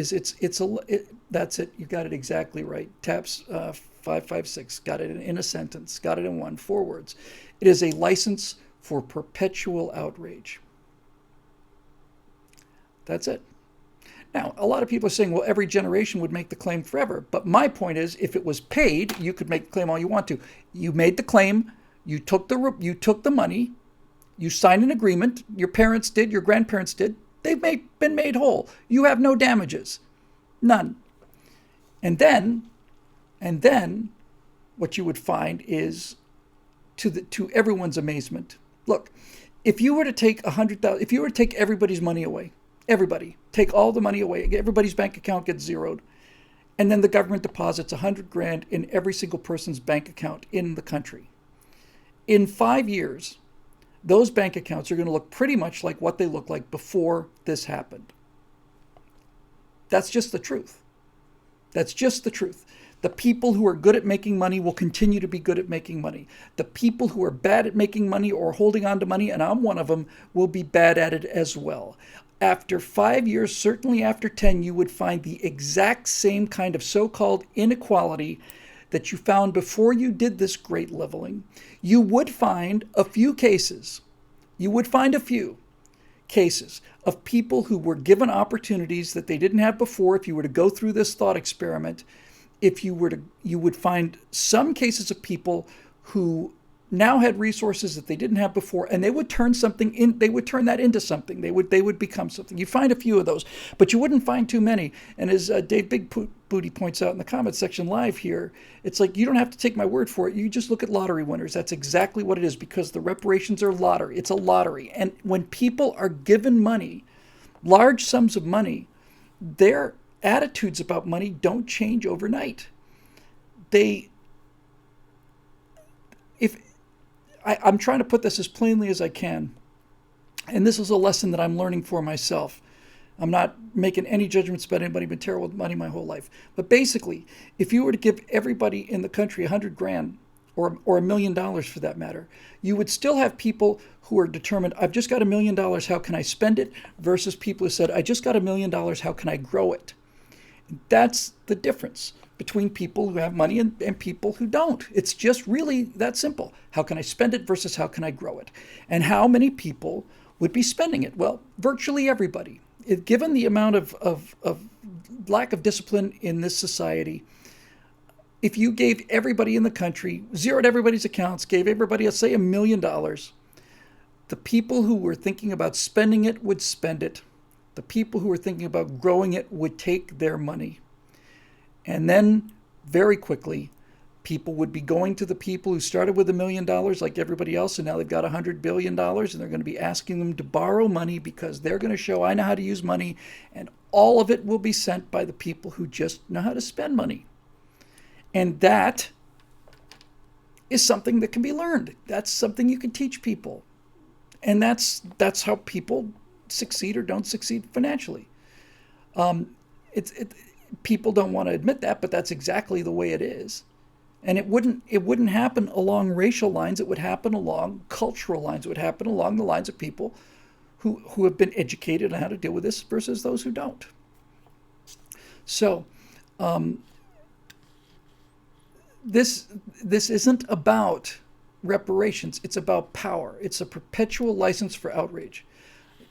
that's it. You got it exactly right. Taps 556, got it in a sentence, got it in 4 words. It is a license for perpetual outrage. That's it. Now, a lot of people are saying, well, every generation would make the claim forever. But my point is, if it was paid, you could make the claim all you want to. You made the claim, you took the money, you signed an agreement, your parents did, your grandparents did, they've been made whole. You have no damages. None. And then what you would find is, to everyone's amazement, look, if you were to take everybody's money away, take all the money away, everybody's bank account gets zeroed, and then the government deposits $100,000 in every single person's bank account in the country. In 5 years, those bank accounts are going to look pretty much like what they looked like before this happened. That's just the truth. That's just the truth. The people who are good at making money will continue to be good at making money. The people who are bad at making money or holding on to money, and I'm one of them, will be bad at it as well. After 5 years, certainly after 10, you would find the exact same kind of so-called inequality that you found before you did this great leveling. You would find a few cases of people who were given opportunities that they didn't have before. If you were to go through this thought experiment, you would find some cases of people who now had resources that they didn't have before, and they would turn something in. They would turn that into something. They would become something. You find a few of those, but you wouldn't find too many. And as Dave Big Booty points out in the comment section live here, it's like you don't have to take my word for it. You just look at lottery winners. That's exactly what it is, because the reparations are lottery. It's a lottery, and when people are given money, large sums of money, their attitudes about money don't change overnight. I'm trying to put this as plainly as I can, and this is a lesson that I'm learning for myself. I'm not making any judgments about anybody. I've been terrible with money my whole life. But basically, if you were to give everybody in the country $100,000 or $1 million for that matter, you would still have people who are determined, I've just got $1 million, how can I spend it? Versus people who said, I just got $1 million, how can I grow it? That's the difference between people who have money and people who don't. It's just really that simple. How can I spend it versus how can I grow it? And how many people would be spending it? Well, virtually everybody. Given the amount of lack of discipline in this society, if you gave everybody in the country, zeroed everybody's accounts, gave everybody, let's say, $1 million, the people who were thinking about spending it would spend it. The people who were thinking about growing it would take their money. And then, very quickly, people would be going to the people who started with $1 million like everybody else, and now they've got $100 billion, and they're going to be asking them to borrow money because they're going to show, I know how to use money, and all of it will be sent by the people who just know how to spend money. And that is something that can be learned. That's something you can teach people. And that's how people succeed or don't succeed financially. People don't want to admit that, but that's exactly the way it is. And it wouldn't happen along racial lines. It would happen along cultural lines. It would happen along the lines of people who have been educated on how to deal with this versus those who don't. So this isn't about reparations. It's about power. It's a perpetual license for outrage.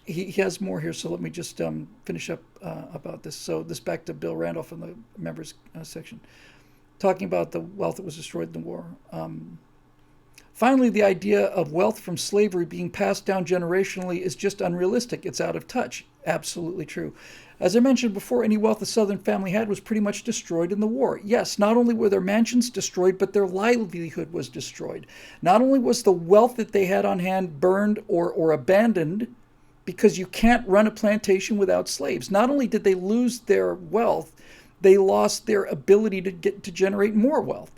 He has more here, so let me just finish up about this. So this back to Bill Randolph in the members section, talking about the wealth that was destroyed in the war. Finally, the idea of wealth from slavery being passed down generationally is just unrealistic. It's out of touch. Absolutely true. As I mentioned before, any wealth the Southern family had was pretty much destroyed in the war. Yes, not only were their mansions destroyed, but their livelihood was destroyed. Not only was the wealth that they had on hand burned or abandoned, because you can't run a plantation without slaves. Not only did they lose their wealth, they lost their ability to generate more wealth.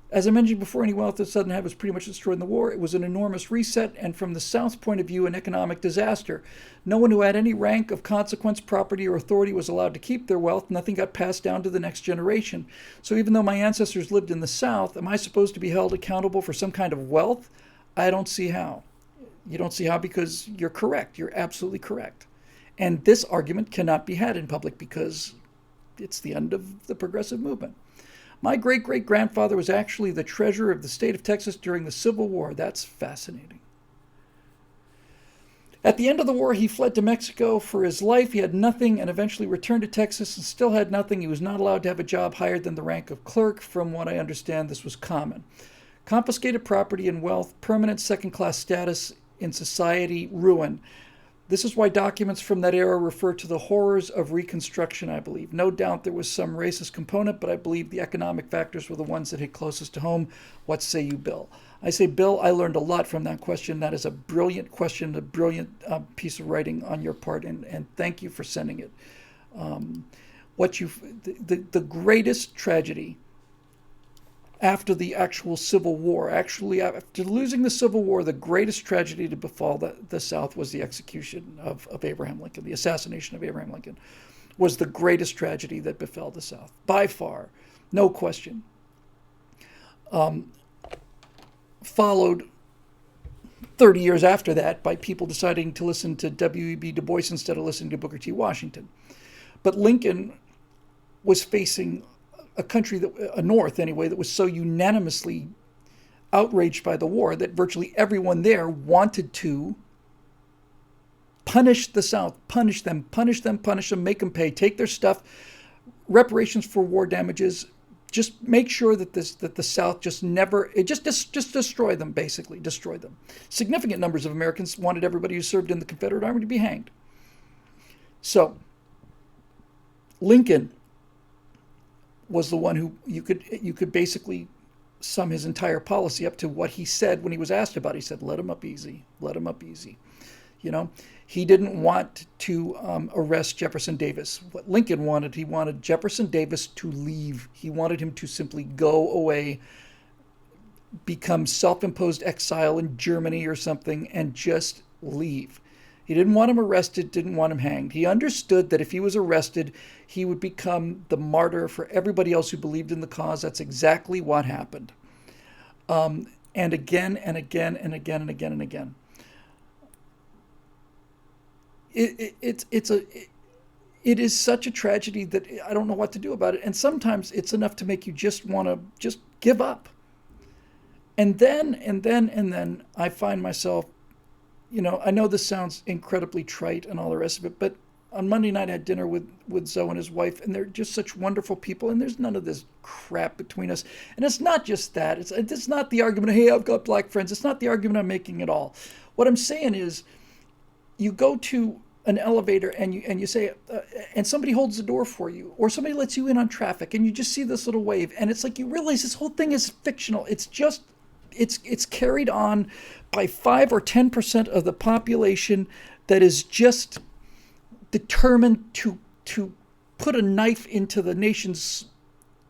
As I mentioned before, any wealth that Southern had was pretty much destroyed in the war. It was an enormous reset, and from the South's point of view, an economic disaster. No one who had any rank of consequence, property, or authority was allowed to keep their wealth. Nothing got passed down to the next generation. So even though my ancestors lived in the South, am I supposed to be held accountable for some kind of wealth? I don't see how. You don't see how, because you're correct. You're absolutely correct. And this argument cannot be had in public because it's the end of the progressive movement. My great-great-grandfather was actually the treasurer of the state of Texas during the Civil War. That's fascinating. At the end of the war, he fled to Mexico for his life. He had nothing and eventually returned to Texas and still had nothing. He was not allowed to have a job higher than the rank of clerk. From what I understand, this was common. Confiscated property and wealth, permanent second-class status in society, ruin. This is why documents from that era refer to the horrors of Reconstruction, I believe. No doubt there was some racist component, but I believe the economic factors were the ones that hit closest to home. What say you, Bill? I say, Bill, I learned a lot from that question. That is a brilliant question, a brilliant piece of writing on your part, and thank you for sending it. The greatest tragedy after the actual Civil War, actually after losing the Civil War, the greatest tragedy to befall the South was the execution of Abraham Lincoln. The assassination of Abraham Lincoln was the greatest tragedy that befell the South, by far, no question. Followed 30 years after that by people deciding to listen to W.E.B. Du Bois instead of listening to Booker T. Washington. But Lincoln was facing a country, a North anyway, that was so unanimously outraged by the war that virtually everyone there wanted to punish the South, punish them, make them pay, take their stuff, reparations for war damages, just make sure that the South just never, just destroy them, basically destroy them. Significant numbers of Americans wanted everybody who served in the Confederate Army to be hanged. So Lincoln was the one who you could basically sum his entire policy up to what he said when he was asked about it. He said, let him up easy, let him up easy. You know, he didn't want to arrest Jefferson Davis. What Lincoln wanted, he wanted Jefferson Davis to leave. He wanted him to simply go away, become self-imposed exile in Germany or something, and just leave. He didn't want him arrested, didn't want him hanged. He understood that if he was arrested, he would become the martyr for everybody else who believed in the cause. That's exactly what happened. And again and again and again and again and again. It is such a tragedy that I don't know what to do about it. And sometimes it's enough to make you just want to just give up. And then I find myself, you know, I know this sounds incredibly trite and all the rest of it, but on Monday night I had dinner with Zoe and his wife, and they're just such wonderful people, and there's none of this crap between us. And it's not just that. It's not the argument of, hey, I've got black friends. It's not the argument I'm making at all. What I'm saying is, you go to an elevator and you say, and somebody holds the door for you, or somebody lets you in on traffic, and you just see this little wave, and it's like you realize this whole thing is fictional. It's just, it's carried on by 5 or 10% of the population that is just determined to put a knife into the nation's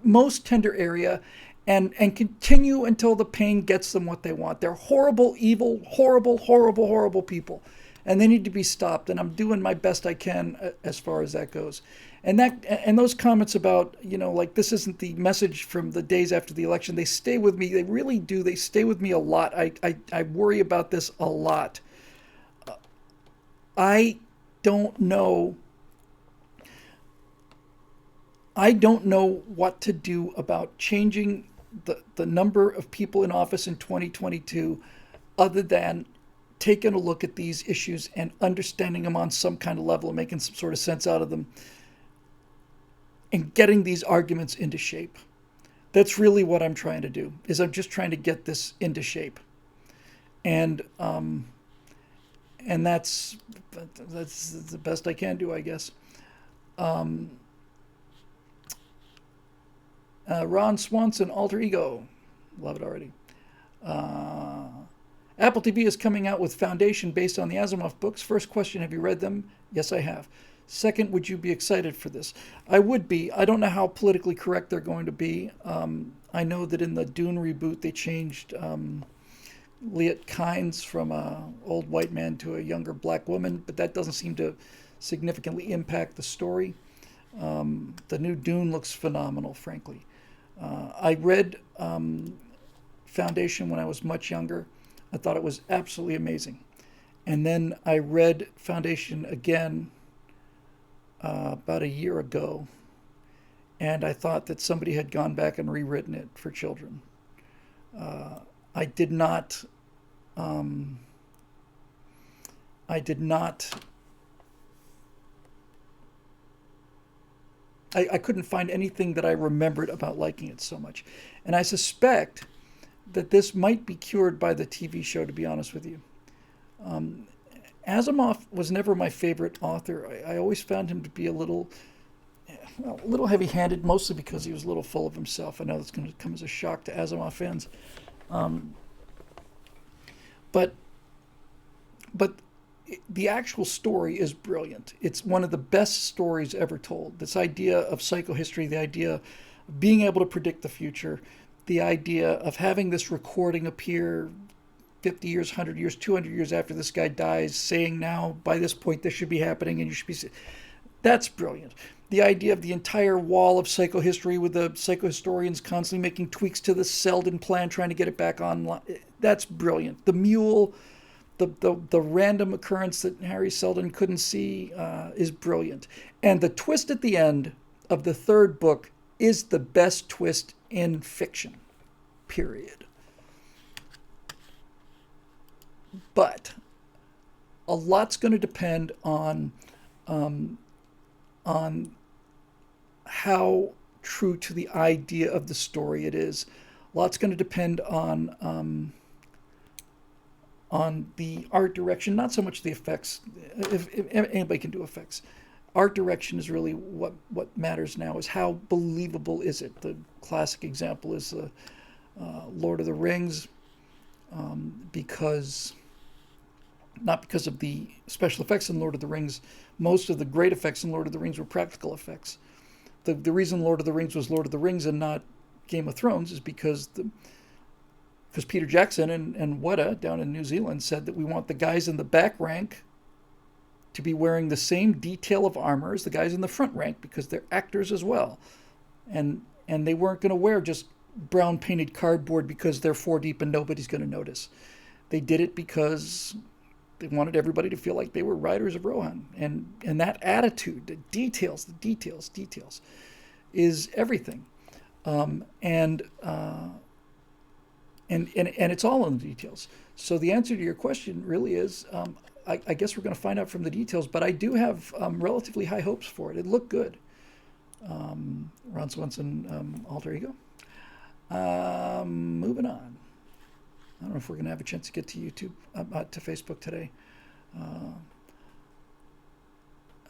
most tender area and continue until the pain gets them what they want. They're horrible, evil, horrible, horrible, horrible people. And they need to be stopped. And I'm doing my best I can as far as that goes. And those comments about, you know, like this isn't the message from the days after the election, they stay with me. They really do. They stay with me a lot. I worry about this a lot. I don't know what to do about changing the number of people in office in 2022 other than taking a look at these issues and understanding them on some kind of level and making some sort of sense out of them and getting these arguments into shape. That's really what I'm trying to do, is I'm just trying to get this into shape. And that's the best I can do, I guess. Ron Swanson, Alter Ego. Love it already. Apple TV is coming out with Foundation based on the Asimov books. First question, have you read them? Yes, I have. Second, would you be excited for this? I would be. I don't know how politically correct they're going to be. I know that in the Dune reboot, they changed Liet Kynes from an old white man to a younger black woman, but that doesn't seem to significantly impact the story. The new Dune looks phenomenal, frankly. I read Foundation when I was much younger. I thought it was absolutely amazing. And then I read Foundation again about a year ago, and I thought that somebody had gone back and rewritten it for children. I did not I couldn't find anything that I remembered about liking it so much. And I suspect that this might be cured by the TV show, to be honest with you. Asimov was never my favorite author. I always found him to be a little heavy-handed, mostly because he was a little full of himself. I know that's going to come as a shock to Asimov fans. But the actual story is brilliant. It's one of the best stories ever told. This idea of psychohistory, the idea of being able to predict the future, the idea of having this recording appear 50 years, 100 years, 200 years after this guy dies, saying now, by this point, this should be happening and you should be... That's brilliant. The idea of the entire wall of psychohistory with the psychohistorians constantly making tweaks to the Selden plan, trying to get it back online, that's brilliant. The mule, the random occurrence that Harry Selden couldn't see is brilliant. And the twist at the end of the third book is the best twist in fiction, period. But a lot's going to depend on how true to the idea of the story it is. A lot's going to depend on the art direction, not so much the effects. If anybody can do effects, art direction is really what matters now. Is how believable is it? The classic example is Lord of the Rings, because not because of the special effects in Lord of the Rings. Most of the great effects in Lord of the Rings were practical effects. The reason Lord of the Rings was Lord of the Rings and not Game of Thrones is because Peter Jackson and Weta down in New Zealand said that we want the guys in the back rank to be wearing the same detail of armor as the guys in the front rank, because they're actors as well. And they weren't going to wear just brown painted cardboard because they're 4 deep and nobody's going to notice. They did it because they wanted everybody to feel like they were riders of Rohan. And that attitude, the details is everything. And it's all in the details. So the answer to your question really is, I guess we're going to find out from the details, but I do have relatively high hopes for it. It looked good. Ron Swenson, alter ego. Moving on. I don't know if we're going to have a chance to get to YouTube, to Facebook today.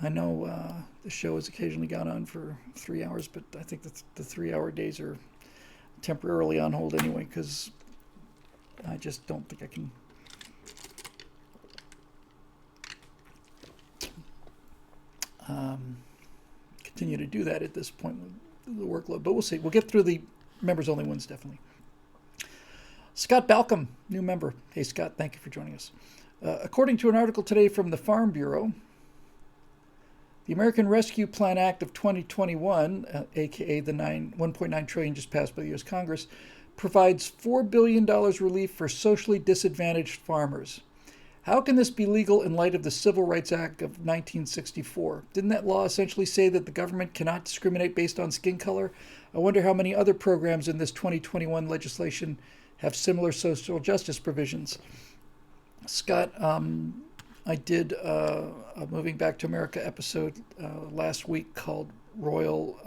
I know the show has occasionally gone on for 3 hours, but I think that the 3-hour days are temporarily on hold anyway, because I just don't think I can continue to do that at this point with the workload. But we'll see. We'll get through the members-only ones, definitely. Scott Balcom, new member. Hey, Scott, thank you for joining us. According to an article today from the Farm Bureau, the American Rescue Plan Act of 2021, aka the $1.9 trillion just passed by the U.S. Congress, provides $4 billion relief for socially disadvantaged farmers. How can this be legal in light of the Civil Rights Act of 1964? Didn't that law essentially say that the government cannot discriminate based on skin color? I wonder how many other programs in this 2021 legislation have similar social justice provisions. Scott, I did a Moving Back to America episode last week called Royal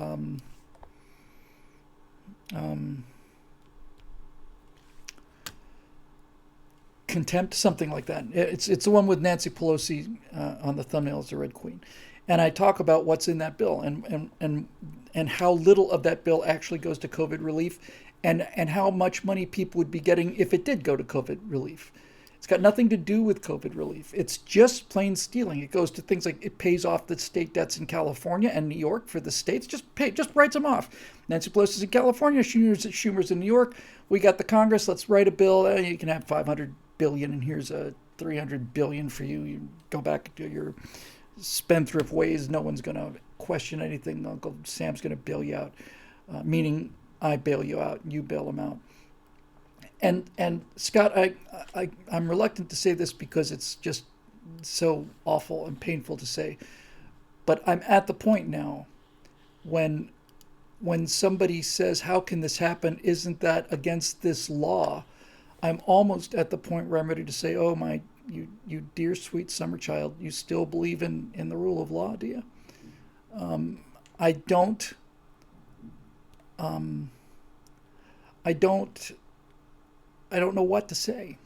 Contempt, something like that. It's the one with Nancy Pelosi on the thumbnail as the Red Queen. And I talk about what's in that bill and how little of that bill actually goes to COVID relief, and how much money people would be getting if it did go to COVID relief. It's got nothing to do with COVID relief. It's just plain stealing. It goes to things like it pays off the state debts in California and New York for the states. Just writes them off. Nancy Pelosi's in California, Schumer's in New York. We got the Congress. Let's write a bill. You can have $500 billion, and here's a $300 billion for you. You go back to your spendthrift ways. No one's going to question anything. Uncle Sam's going to bail you out, meaning I bail you out and you bail him out. And Scott, I'm reluctant to say this because it's just so awful and painful to say, but I'm at the point now when somebody says, how can this happen? Isn't that against this law? I'm almost at the point where I'm ready to say, oh my, you dear sweet summer child, you still believe in the rule of law, do you? I don't know what to say.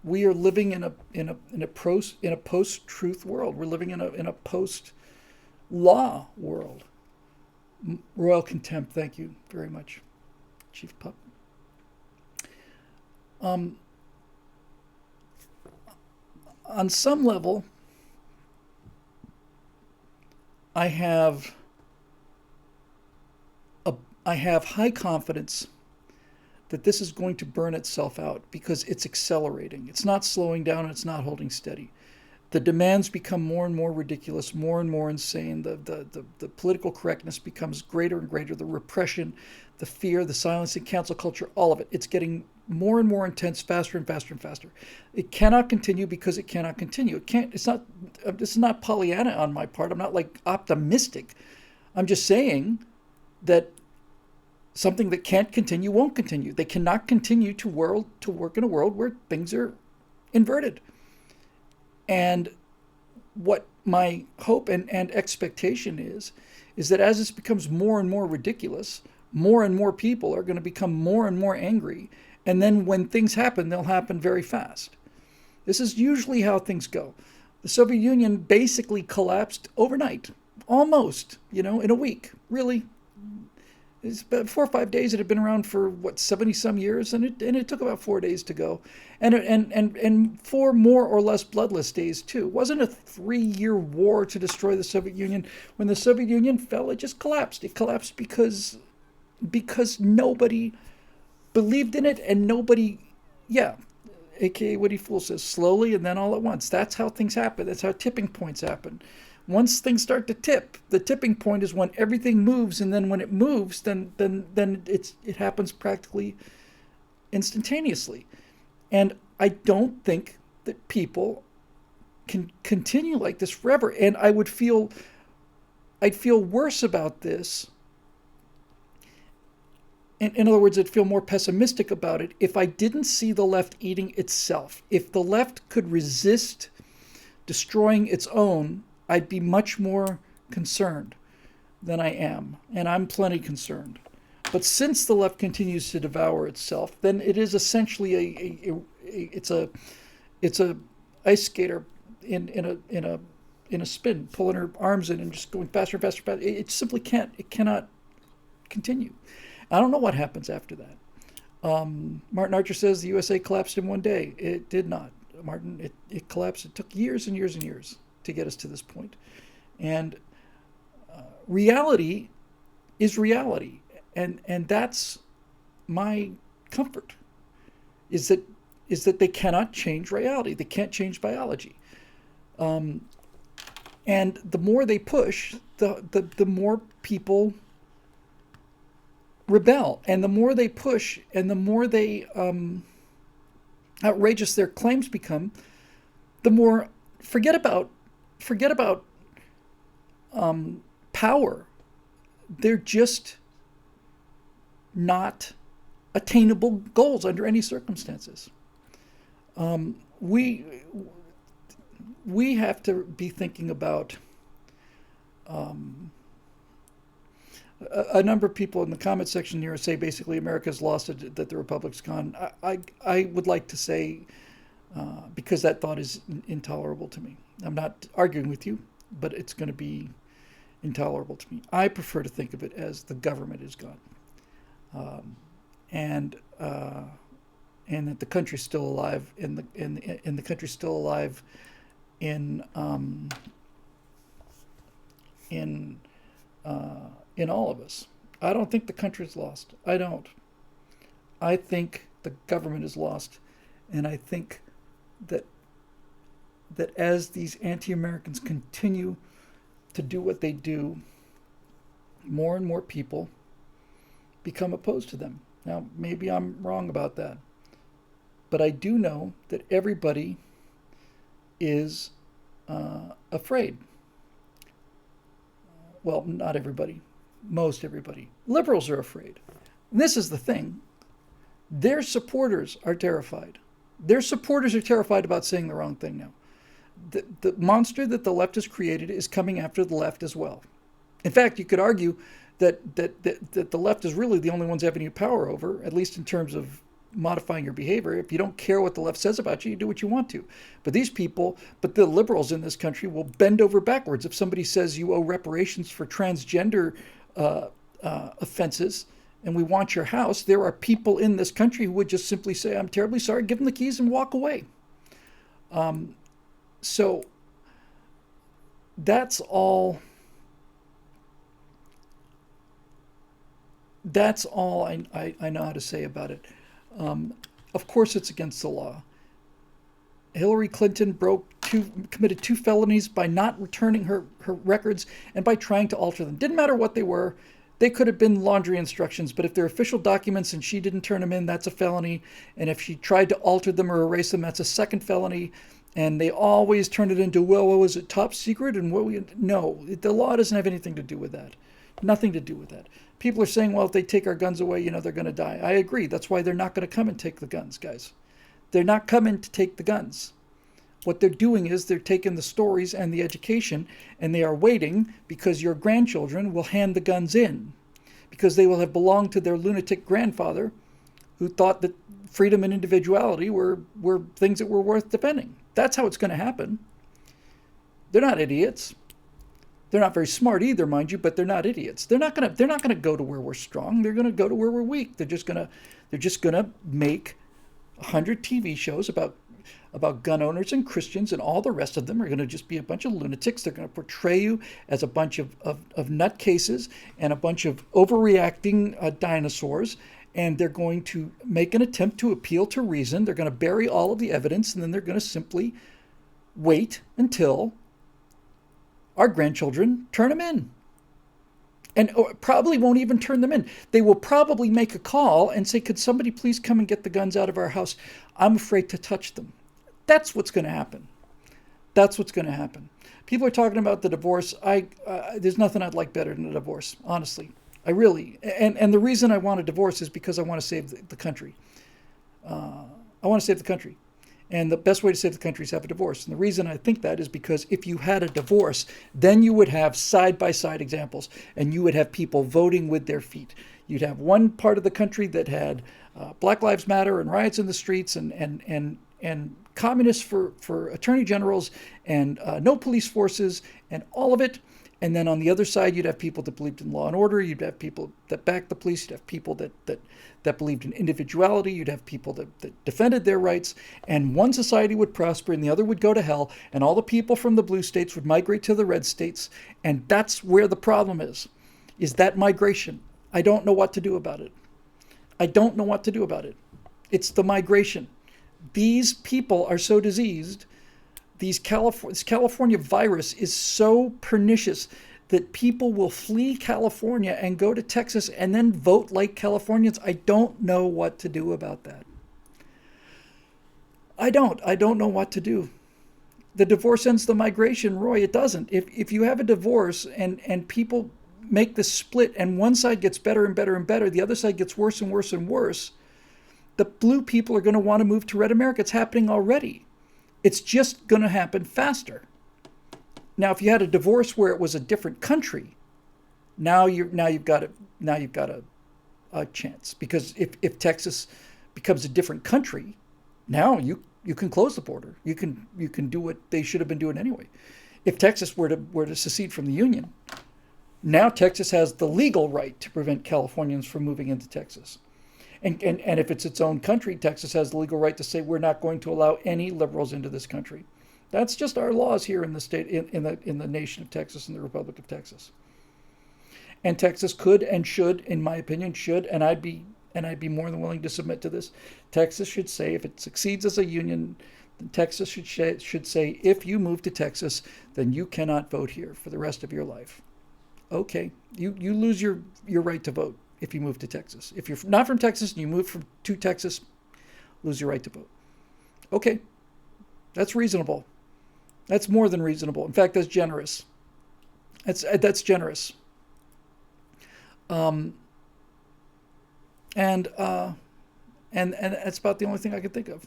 We are living in a post-truth world. We're living in a post-law world. Royal Contempt, thank you very much, Chief Pup. On some level, I have high confidence that this is going to burn itself out because it's accelerating. It's not slowing down, and it's not holding steady. The demands become more and more ridiculous, more and more insane. The political correctness becomes greater and greater. The repression, the fear, the silencing, cancel culture, all of it. It's getting more and more intense, faster and faster and faster. It cannot continue because it cannot continue. It can't. It's not. This is not Pollyanna on my part. I'm not like optimistic. I'm just saying that something that can't continue won't continue. They cannot continue to work in a world where things are inverted. And what my hope and expectation is that as this becomes more and more ridiculous, more and more people are going to become more and more angry. And then when things happen, they'll happen very fast. This is usually how things go. The Soviet Union basically collapsed overnight, almost, in a week, really. It's about 4 or 5 days. It had been around for 70 some years, and it took about 4 days to go, and 4 more or less bloodless days too. It wasn't a 3-year war to destroy the Soviet Union. When the Soviet Union fell, it just collapsed. It collapsed because nobody believed in it, and nobody, aka Woody Fool says, slowly and then all at once. That's how things happen. That's how tipping points happen. Once things start to tip, the tipping point is when everything moves, and then when it moves, then it happens practically instantaneously. And I don't think that people can continue like this forever. And I'd feel worse about this. In other words, I'd feel more pessimistic about it if I didn't see the left eating itself. If the left could resist destroying its own, I'd be much more concerned than I am, and I'm plenty concerned. But since the left continues to devour itself, then it is essentially it's a ice skater in a spin, pulling her arms in and just going faster and faster, faster. It simply cannot continue. I don't know what happens after that. Martin Archer says the USA collapsed in one day. It did not, Martin. It collapsed. It took years and years and years to get us to this point. And reality is reality. And that's my comfort, is that they cannot change reality. They can't change biology. And the more they push, the more people rebel. And the more they push and the more they outrageous their claims become, the more forget about power. They're just not attainable goals under any circumstances. We have to be thinking about a number of people in the comment section here say basically America's lost it, that the Republic's gone. I would like to say, because that thought is intolerable to me. I'm not arguing with you, but it's going to be intolerable to me. I prefer to think of it as the government is gone, and that the country's still alive, and the country's still alive in all of us. I don't think the country's lost. I don't. I think the government is lost, and I think that as these anti-Americans continue to do what they do, more and more people become opposed to them. Now, maybe I'm wrong about that, but I do know that everybody is afraid. Well, not everybody. Most everybody. Liberals are afraid. And this is the thing. Their supporters are terrified. Their supporters are terrified about saying the wrong thing now. The monster that the left has created is coming after the left as well. In fact, you could argue that the left is really the only ones having any power over, at least in terms of modifying your behavior. If you don't care what the left says about you, you do what you want to. But the liberals in this country will bend over backwards if somebody says you owe reparations for transgender offenses and we want your house. There are people in this country who would just simply say, I'm terribly sorry, give them the keys and walk away. So that's all I know how to say about it. Of course it's against the law. Hillary Clinton committed 2 felonies by not returning her records and by trying to alter them. Didn't matter what they were. They could have been laundry instructions, but if they're official documents and she didn't turn them in, that's a felony. And if she tried to alter them or erase them, that's a second felony. And they always turn it into, well, what was it, top secret? And no, the law doesn't have anything to do with that. Nothing to do with that. People are saying, well, if they take our guns away, they're going to die. I agree. That's why they're not going to come and take the guns, guys. They're not coming to take the guns. What they're doing is they're taking the stories and the education, and they are waiting because your grandchildren will hand the guns in, because they will have belonged to their lunatic grandfather who thought that freedom and individuality were things that were worth defending. That's how it's going to happen. They're not idiots. They're not very smart either, mind you, but they're not idiots. They're not gonna go to where we're strong. They're gonna go to where we're weak. They're just gonna make 100 TV shows about gun owners and Christians, and all the rest of them are gonna just be a bunch of lunatics. They're gonna portray you as a bunch of nutcases and a bunch of overreacting dinosaurs, and they're going to make an attempt to appeal to reason. They're gonna bury all of the evidence, and then they're gonna simply wait until our grandchildren turn them in. And probably won't even turn them in. They will probably make a call and say, could somebody please come and get the guns out of our house? I'm afraid to touch them. That's what's going to happen. That's what's going to happen. People are talking about the divorce. There's nothing I'd like better than a divorce, honestly. I really, and the reason I want a divorce is because I want to save the country. I want to save the country. And the best way to save the country is have a divorce. And the reason I think that is because if you had a divorce, then you would have side-by-side examples, and you would have people voting with their feet. You'd have one part of the country that had Black Lives Matter and riots in the streets and communists for attorney generals and no police forces and all of it. And then on the other side, you'd have people that believed in law and order. You'd have people that backed the police. You'd have people that believed in individuality. You'd have people that defended their rights. And one society would prosper and the other would go to hell. And all the people from the blue states would migrate to the red states. And that's where the problem is that migration. I don't know what to do about it. I don't know what to do about it. It's the migration. These people are so diseased. This California virus is so pernicious that people will flee California and go to Texas and then vote like Californians. I don't know what to do about that. I don't know what to do. The divorce ends the migration, Roy. It doesn't. If you have a divorce and people make this split and one side gets better and better and better, the other side gets worse and worse and worse, the blue people are going to want to move to red America. It's happening already. It's just going to happen faster. Now, if you had a divorce where it was a different country, now you've got a chance, because if Texas becomes a different country, now you can close the border. You can do what they should have been doing anyway. If Texas were to secede from the Union, now Texas has the legal right to prevent Californians from moving into Texas. And if it's its own country, Texas has the legal right to say we're not going to allow any liberals into this country. That's just our laws here in the state, in the nation of Texas and the Republic of Texas. And Texas could and should, in my opinion, and I'd be more than willing to submit to this. Texas should say, if it succeeds as a union, then Texas should say, if you move to Texas, then you cannot vote here for the rest of your life. Okay, you lose your right to vote if you move to Texas. If you're not from Texas and you move to Texas, lose your right to vote. Okay, that's reasonable. That's more than reasonable. In fact, that's generous. That's generous. And that's about the only thing I could think of.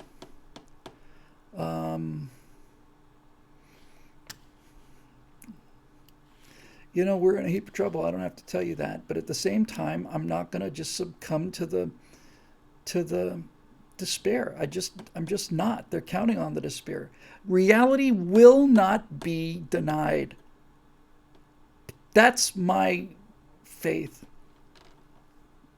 We're in a heap of trouble. I don't have to tell you that. But at the same time, I'm not going to just succumb to the despair. I'm just not. They're counting on the despair. Reality will not be denied. That's my faith.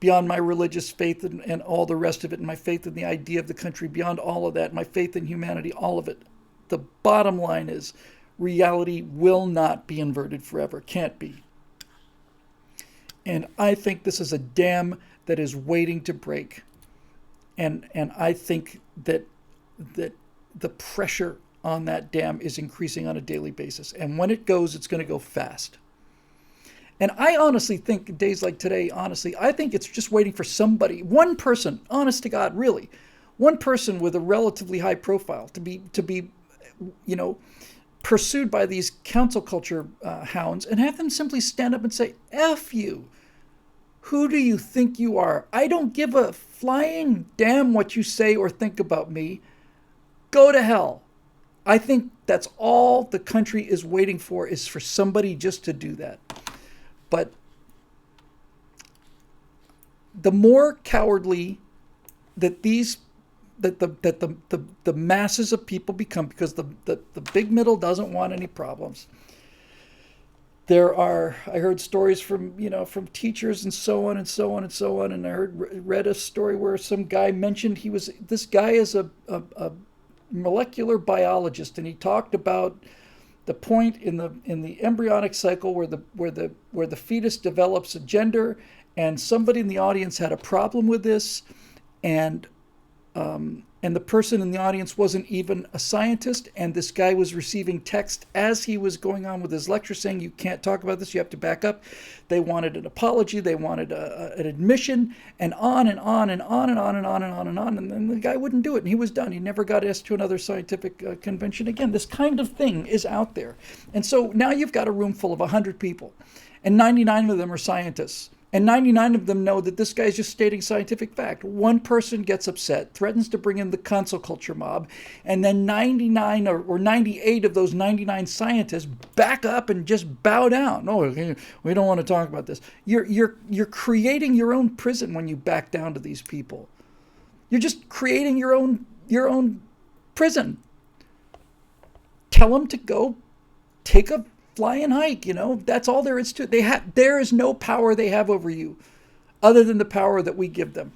Beyond my religious faith and all the rest of it, and my faith in the idea of the country, beyond all of that, my faith in humanity, all of it. The bottom line is, reality will not be inverted forever. Can't be. And I think this is a dam that is waiting to break. And I think that the pressure on that dam is increasing on a daily basis. And when it goes, it's going to go fast. And I honestly think, days like today, I think it's just waiting for somebody, one person, honest to God, really, one person with a relatively high profile to be pursued by these council culture hounds, and have them simply stand up and say, F you. Who do you think you are? I don't give a flying damn what you say or think about me. Go to hell. I think that's all the country is waiting for, is for somebody just to do that. But the more cowardly that the masses of people become, because the big middle doesn't want any problems. I heard stories from teachers and so on and so on and so on, and read a story where some guy mentioned this guy is a molecular biologist, and he talked about the point in the embryonic cycle where the fetus develops a gender, and somebody in the audience had a problem with this, and the person in the audience wasn't even a scientist, and this guy was receiving text as he was going on with his lecture saying, you can't talk about this, you have to back up. They wanted an apology, they wanted an admission, and on and on and on and on and on and on and on, and then the guy wouldn't do it, and he was done. He never got asked to another scientific convention again. This kind of thing is out there. And so now you've got a room full of 100 people, and 99 of them are scientists. And 99 of them know that this guy's just stating scientific fact. One person gets upset, threatens to bring in the cancel culture mob, and then 99 or 98 of those 99 scientists back up and just bow down. No, we don't want to talk about this. You're creating your own prison when you back down to these people. You're just creating your own prison. Tell them to go take a fly and hike, that's all there is to it. There is no power they have over you other than the power that we give them.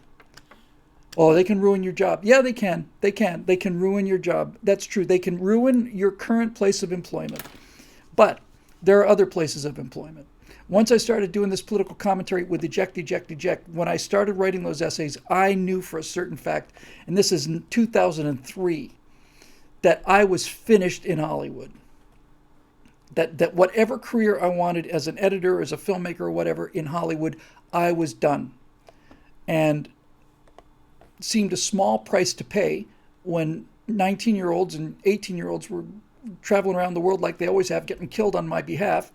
Oh, they can ruin your job. Yeah, they can. They can ruin your job. That's true. They can ruin your current place of employment. But there are other places of employment. Once I started doing this political commentary with eject, when I started writing those essays, I knew for a certain fact, and this is in 2003, that I was finished in Hollywood. That whatever career I wanted as an editor, as a filmmaker, or whatever in Hollywood, I was done. And it seemed a small price to pay when 19-year-olds and 18-year-olds were traveling around the world like they always have, getting killed on my behalf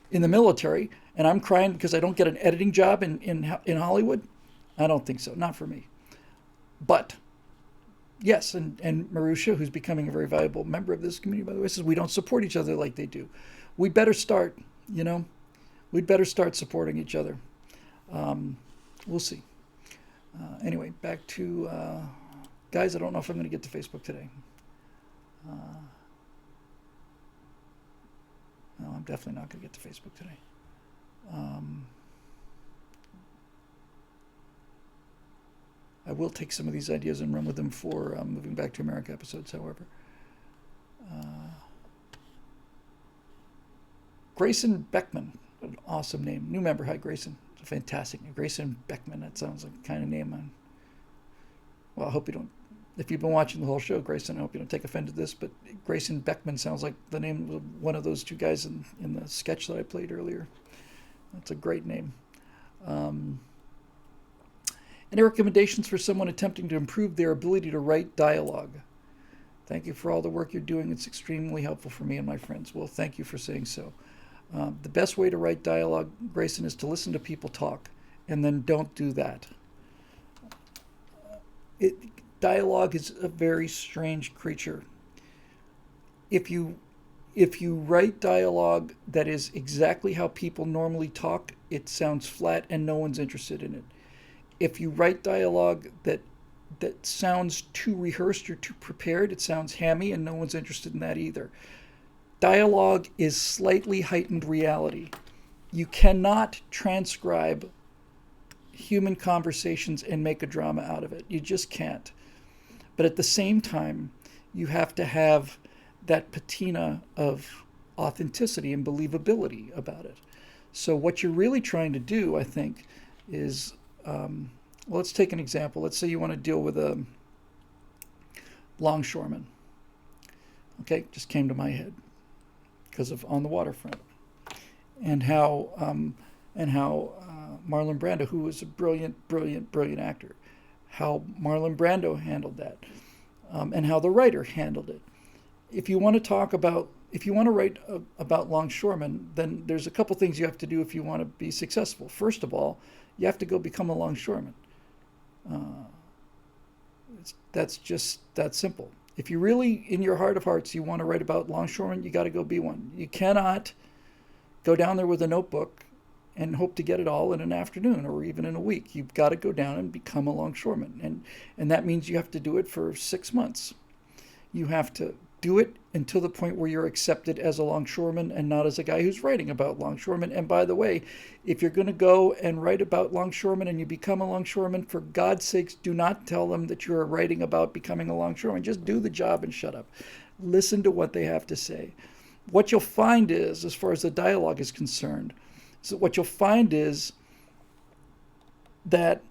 in the military, and I'm crying because I don't get an editing job in Hollywood. I don't think so. Not for me. But yes, and Marusha, who's becoming a very valuable member of this community, by the way, says we don't support each other like they do. We better start, we'd better start supporting each other. We'll see. Anyway, back to, guys, I don't know if I'm going to get to Facebook today. No, I'm definitely not going to get to Facebook today. I will take some of these ideas and run with them for Moving Back to America episodes, however. Grayson Beckman, an awesome name. New member, hi Grayson. It's a fantastic name. Grayson Beckman, that sounds like the kind of name well, I hope you don't, if you've been watching the whole show, Grayson, I hope you don't take offense to this, but Grayson Beckman sounds like the name of one of those two guys in the sketch that I played earlier. That's a great name. Any recommendations for someone attempting to improve their ability to write dialogue? Thank you for all the work you're doing. It's extremely helpful for me and my friends. Well, thank you for saying so. The best way to write dialogue, Grayson, is to listen to people talk, and then don't do that. Dialogue is a very strange creature. If you write dialogue that is exactly how people normally talk, it sounds flat and no one's interested in it. If you write dialogue that sounds too rehearsed or too prepared, it sounds hammy and no one's interested in that either. Dialogue is slightly heightened reality. You cannot transcribe human conversations and make a drama out of it. You just can't. But at the same time, you have to have that patina of authenticity and believability about it. So what you're really trying to do, I think, is, let's take an example. Let's say you want to deal with a longshoreman. Okay, just came to my head because of On the Waterfront, and how Marlon Brando, who was a brilliant actor, how Marlon Brando handled that, and how the writer handled it. If you want to write about longshoremen, then there's a couple things you have to do if you want to be successful. First of all, you have to go become a longshoreman. That's just that simple. If you really, in your heart of hearts, you want to write about longshoremen, you got to go be one. You cannot go down there with a notebook and hope to get it all in an afternoon or even in a week. You've got to go down and become a longshoreman. And that means you have to do it for 6 months. You have to do it until the point where you're accepted as a longshoreman and not as a guy who's writing about longshoremen. And by the way, if you're going to go and write about longshoremen and you become a longshoreman, for God's sakes, do not tell them that you're writing about becoming a longshoreman. Just do the job and shut up. Listen to what they have to say. What you'll find is, as far as the dialogue is concerned, so what you'll find is that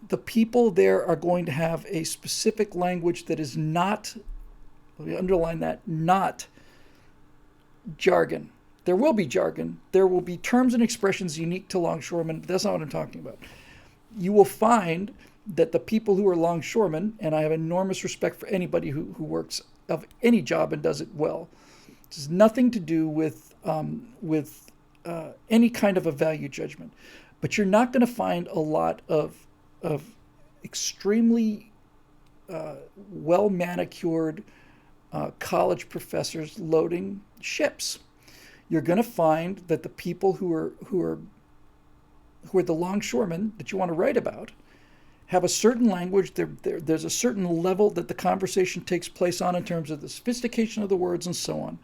the people there are going to have a specific language that is not, let me underline that, not jargon. There will be jargon. There will be terms and expressions unique to longshoremen, but that's not what I'm talking about. You will find that the people who are longshoremen, and I have enormous respect for anybody who works of any job and does it well, it has nothing to do with any kind of a value judgment. But you're not going to find a lot of extremely well manicured college professors loading ships. You're going to find that the people who are the longshoremen that you want to write about have a certain language. There's a certain level that the conversation takes place on in terms of the sophistication of the words and so on.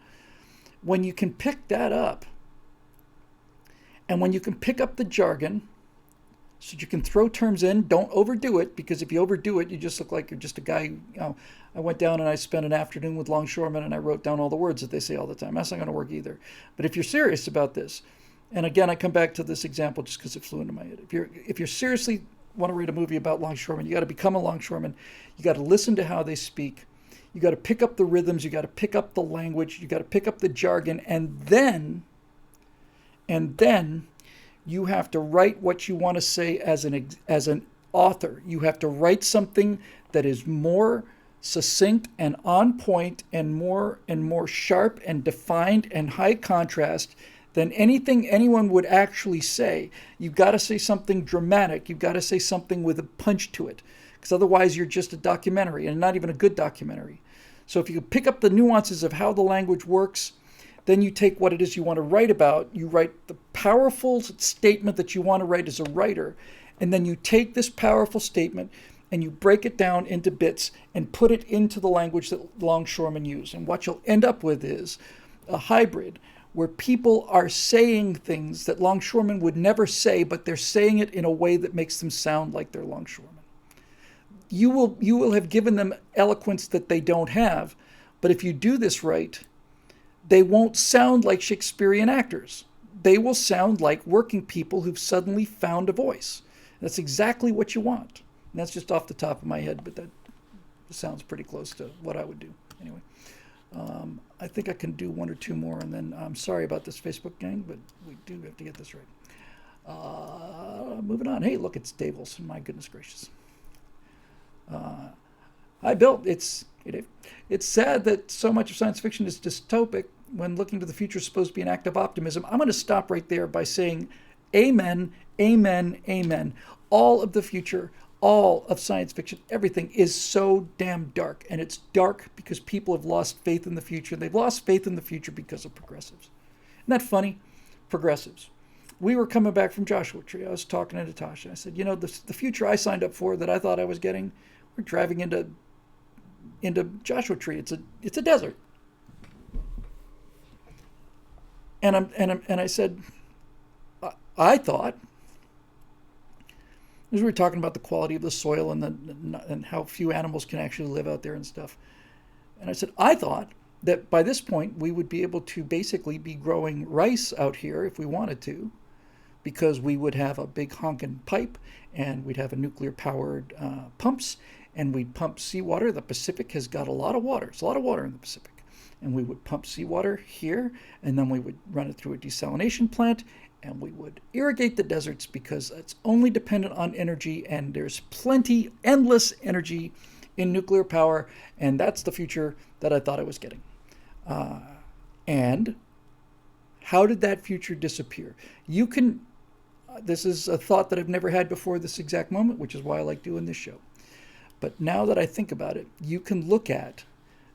When you can pick that up, and when you can pick up the jargon, so that you can throw terms in, don't overdo it, because if you overdo it, you just look like you're just a guy. I went down and I spent an afternoon with longshoremen and I wrote down all the words that they say all the time. That's not going to work either. But if you're serious about this, and again, I come back to this example just because it flew into my head. If you're seriously want to read a movie about longshoremen, you got to become a longshoreman. You got to listen to how they speak. You got to pick up the rhythms. You got to pick up the language. You got to pick up the jargon, and then you have to write what you want to say as an author. You have to write something that is more succinct and on point and more sharp and defined and high contrast than anything anyone would actually say. You've got to say something dramatic. You've got to say something with a punch to it, because otherwise you're just a documentary, and not even a good documentary. So if you pick up the nuances of how the language works, then you take what it is you want to write about. You write the powerful statement that you want to write as a writer, and then you take this powerful statement and you break it down into bits and put it into the language that longshoremen use. And what you'll end up with is a hybrid where people are saying things that longshoremen would never say, but they're saying it in a way that makes them sound like they're longshoremen. You will have given them eloquence that they don't have, but if you do this right, they won't sound like Shakespearean actors. They will sound like working people who've suddenly found a voice. That's exactly what you want. And that's just off the top of my head, but that sounds pretty close to what I would do. Anyway, I think I can do one or two more, and then I'm sorry about this Facebook gang, but we do have to get this right. Moving on. Hey, look, it's Dave Olson. My goodness gracious. Hi, Bill. It's sad that so much of science fiction is dystopic when looking to the future is supposed to be an act of optimism. I'm going to stop right there by saying amen, amen, amen. All of the future, all of science fiction, everything is so damn dark. And it's dark because people have lost faith in the future. They've lost faith in the future because of progressives. Isn't that funny? Progressives. We were coming back from Joshua Tree. I was talking to Natasha. I said, the future I signed up for that I thought I was getting, we're driving into Joshua Tree. It's a desert. And I said, I thought, as we were talking about the quality of the soil and how few animals can actually live out there and stuff. And I said, I thought that by this point we would be able to basically be growing rice out here if we wanted to, because we would have a big honking pipe and we'd have a nuclear powered pumps, and we'd pump seawater. The Pacific has got a lot of water. It's a lot of water in the Pacific. And we would pump seawater here, and then we would run it through a desalination plant, and we would irrigate the deserts because it's only dependent on energy, and there's plenty, endless energy in nuclear power, and that's the future that I thought I was getting. And how did that future disappear? This is a thought that I've never had before this exact moment, which is why I like doing this show. But now that I think about it, you can look at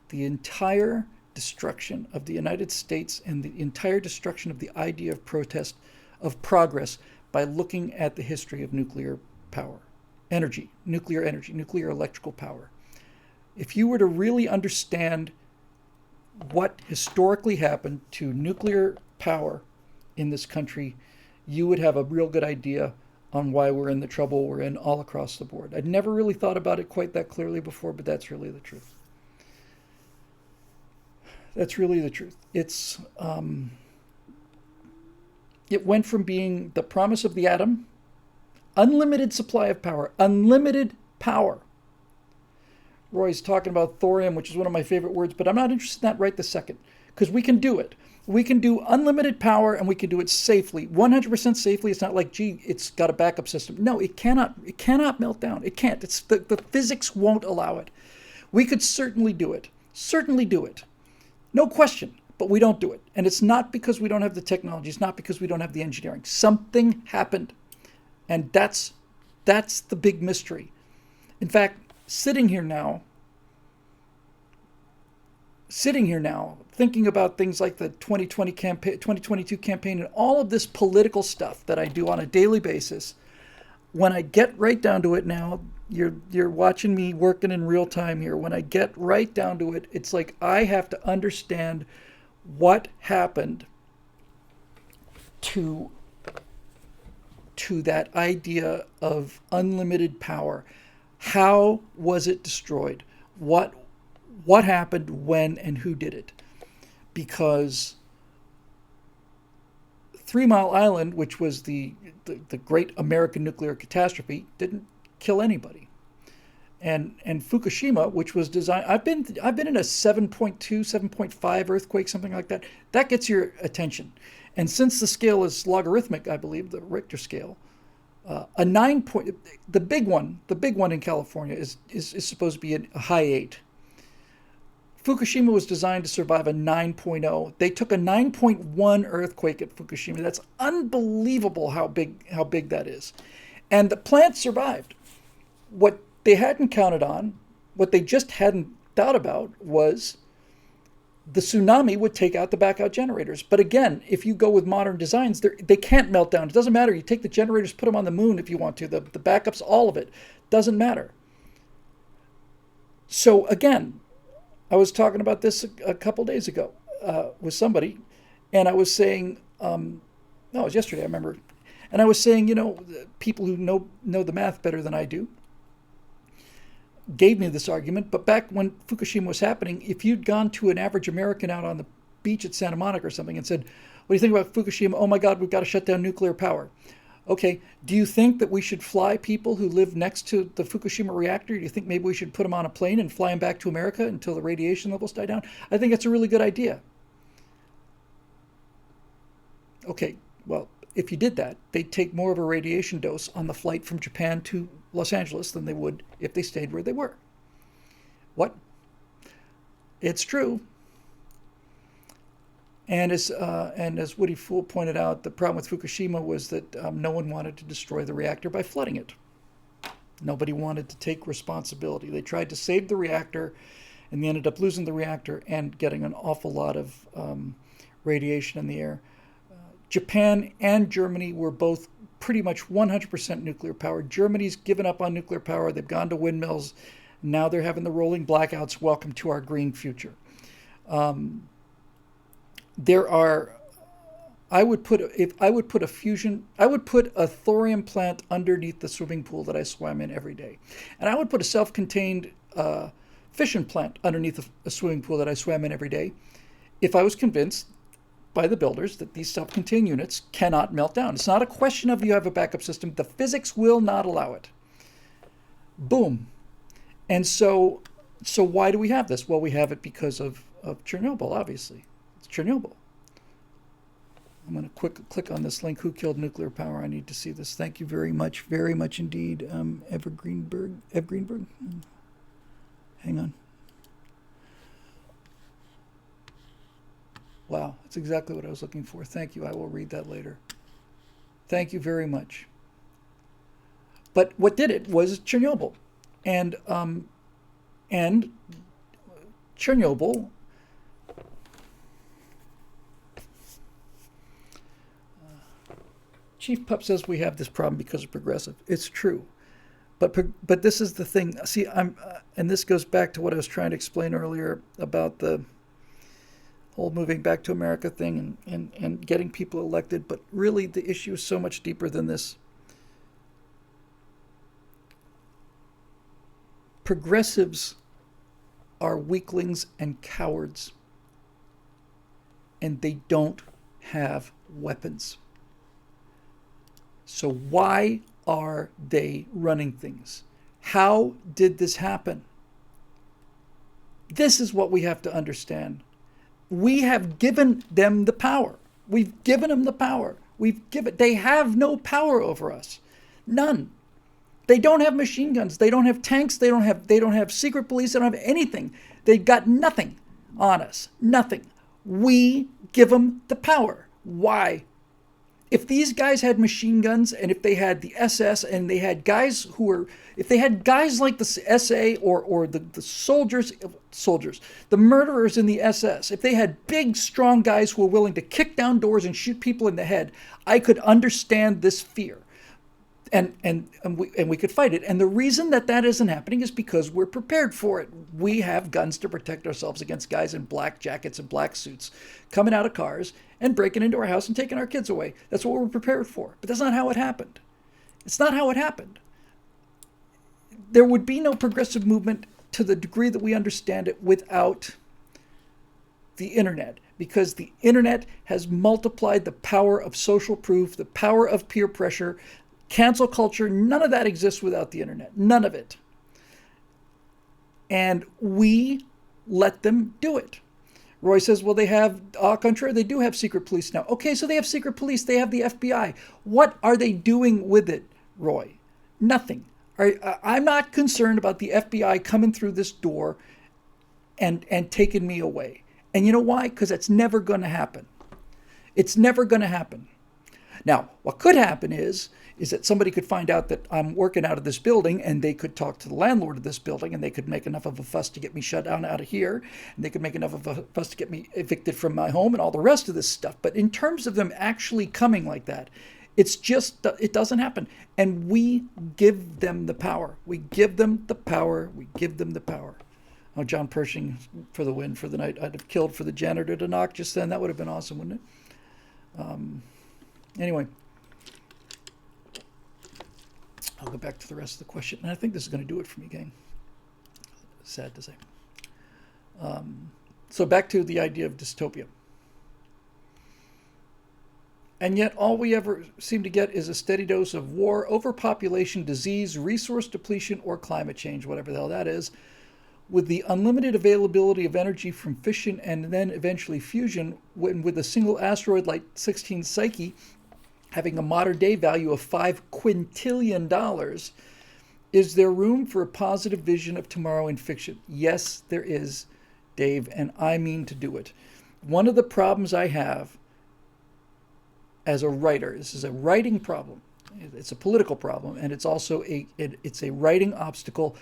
the entire destruction of the United States and the entire destruction of the idea of protest, of progress, by looking at the history of nuclear power, energy, nuclear electrical power. If you were to really understand what historically happened to nuclear power in this country, you would have a real good idea on why we're in the trouble we're in all across the board. I'd never really thought about it quite that clearly before, but that's really the truth. That's really the truth. It went from being the promise of the atom, unlimited supply of power, unlimited power. Roy's talking about thorium, which is one of my favorite words, but I'm not interested in that right this second, because we can do it. We can do unlimited power, and we can do it safely, 100% safely. It's not like, gee, it's got a backup system. No, it cannot melt down. It can't. It's the physics won't allow it. We could certainly do it. No question, but we don't do it. And it's not because we don't have the technology. It's not because we don't have the engineering. Something happened, and that's the big mystery. In fact, sitting here now, thinking about things like the 2022 campaign, and all of this political stuff that I do on a daily basis, when I get right down to it now, you're watching me working in real time here. When I get right down to it, it's like I have to understand what happened to that idea of unlimited power. How was it destroyed? What happened, when, and who did it? Because 3 Mile Island, which was the great American nuclear catastrophe, didn't kill anybody. And Fukushima, which was designed, I've been in a 7.2, 7.5 earthquake, something like that. That gets your attention. And since the scale is logarithmic, I believe, the Richter scale, a 9 point, the big one in California is supposed to be a high 8. Fukushima was designed to survive a 9.0. They took a 9.1 earthquake at Fukushima. That's unbelievable how big that is. And the plant survived. What they hadn't counted on, what they just hadn't thought about, was the tsunami would take out the backup generators. But again, if you go with modern designs, they can't melt down. It doesn't matter. You take the generators, put them on the moon if you want to. The backups, all of it, doesn't matter. So again, I was talking about this a couple days ago with somebody, and I was saying, no, it was yesterday, I remember, and I was saying, people who know the math better than I do gave me this argument, but back when Fukushima was happening, if you'd gone to an average American out on the beach at Santa Monica or something and said, what do you think about Fukushima? Oh my God, we've got to shut down nuclear power. Okay, do you think that we should fly people who live next to the Fukushima reactor? Do you think maybe we should put them on a plane and fly them back to America until the radiation levels die down? I think that's a really good idea. Okay, well, if you did that, they'd take more of a radiation dose on the flight from Japan to Los Angeles than they would if they stayed where they were. What? It's true. And as Woody Fool pointed out, the problem with Fukushima was that no one wanted to destroy the reactor by flooding it. Nobody wanted to take responsibility. They tried to save the reactor, and they ended up losing the reactor and getting an awful lot of radiation in the air. Japan and Germany were both pretty much 100% nuclear power. Germany's given up on nuclear power. They've gone to windmills. Now they're having the rolling blackouts. Welcome to our green future. There are, I would put a thorium plant underneath the swimming pool that I swam in every day. And I would put a self-contained fission plant underneath a swimming pool that I swam in every day if I was convinced by the builders that these self-contained units cannot melt down. It's not a question of you have a backup system. The physics will not allow it. Boom. And so why do we have this? Well, we have it because of Chernobyl, obviously. It's Chernobyl. I'm going to click on this link. Who killed nuclear power? I need to see this. Thank you very much indeed, Ev Greenberg. Hang on. Wow, that's exactly what I was looking for. Thank you. I will read that later. Thank you very much. But what did it was Chernobyl. And Chernobyl, Chief Pup says we have this problem because of progressive. It's true. But this is the thing. See, and this goes back to what I was trying to explain earlier about the whole moving back to America thing and getting people elected. But really, the issue is so much deeper than this. Progressives are weaklings and cowards, and they don't have weapons. So why are they running things? How did this happen? This is what we have to understand. We have given them the power. We've given them the power. They have no power over us. None. They don't have machine guns. They don't have tanks. They don't have secret police. They don't have anything. They've got nothing on us. Nothing. We give them the power. Why? If these guys had machine guns, and if they had the SS, and they had guys if they had guys like the SA or the soldiers, the murderers in the SS, if they had big, strong guys who were willing to kick down doors and shoot people in the head, I could understand this fear. And we could fight it. And the reason that isn't happening is because we're prepared for it. We have guns to protect ourselves against guys in black jackets and black suits coming out of cars and breaking into our house and taking our kids away. That's what we're prepared for. But that's not how it happened. It's not how it happened. There would be no progressive movement to the degree that we understand it without the internet, because the internet has multiplied the power of social proof, the power of peer pressure. Cancel culture, none of that exists without the internet. None of it. And we let them do it. Roy says, well, they have, au contraire, they do have secret police now. Okay, so they have secret police. They have the FBI. What are they doing with it, Roy? Nothing. I'm not concerned about the FBI coming through this door and taking me away. And you know why? Because it's never going to happen. It's never going to happen. Now, what could happen is that somebody could find out that I'm working out of this building, and they could talk to the landlord of this building, and they could make enough of a fuss to get me shut down out of here, and they could make enough of a fuss to get me evicted from my home and all the rest of this stuff. But in terms of them actually coming like that, it's just, it doesn't happen. And we give them the power. We give them the power. We give them the power. Oh, John Pershing for the win for the night. I'd have killed for the janitor to knock just then. That would have been awesome, wouldn't it? Anyway, I'll go back to the rest of the question. And I think this is going to do it for me, gang. Sad to say. So back to the idea of dystopia. And yet all we ever seem to get is a steady dose of war, overpopulation, disease, resource depletion, or climate change, whatever the hell that is. With the unlimited availability of energy from fission and then eventually fusion, with a single asteroid like 16 Psyche having a modern day value of $5 quintillion, is there room for a positive vision of tomorrow in fiction? Yes, there is, Dave, and I mean to do it. One of the problems I have as a writer, this is a writing problem, it's a political problem, and it's also it's a writing obstacle,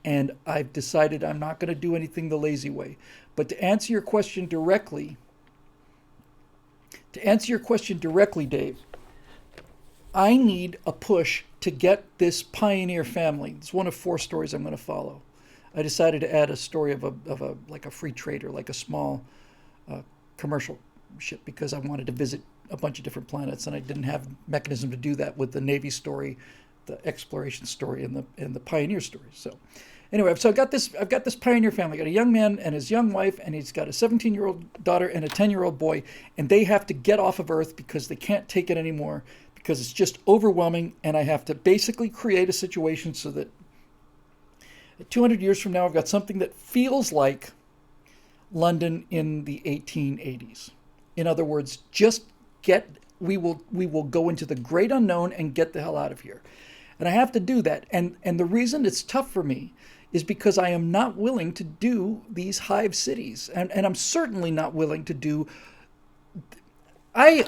and I've decided I'm not going to do anything the lazy way. But to answer your question directly, Dave, I need a push to get this pioneer family. It's one of 4 stories I'm going to follow. I decided to add a story of a like a free trader, like a small commercial ship, because I wanted to visit a bunch of different planets, and I didn't have mechanism to do that with the Navy story, the exploration story, and the pioneer story. So anyway, so I've got this pioneer family. I got a young man and his young wife, and he's got a 17-year-old daughter and a 10-year-old boy, and they have to get off of Earth because they can't take it anymore, because it's just overwhelming, and I have to basically create a situation so that 200 years from now, I've got something that feels like London in the 1880s. In other words, we will go into the great unknown and get the hell out of here. And I have to do that. And the reason it's tough for me is because I am not willing to do these hive cities. And I'm certainly not willing to do... I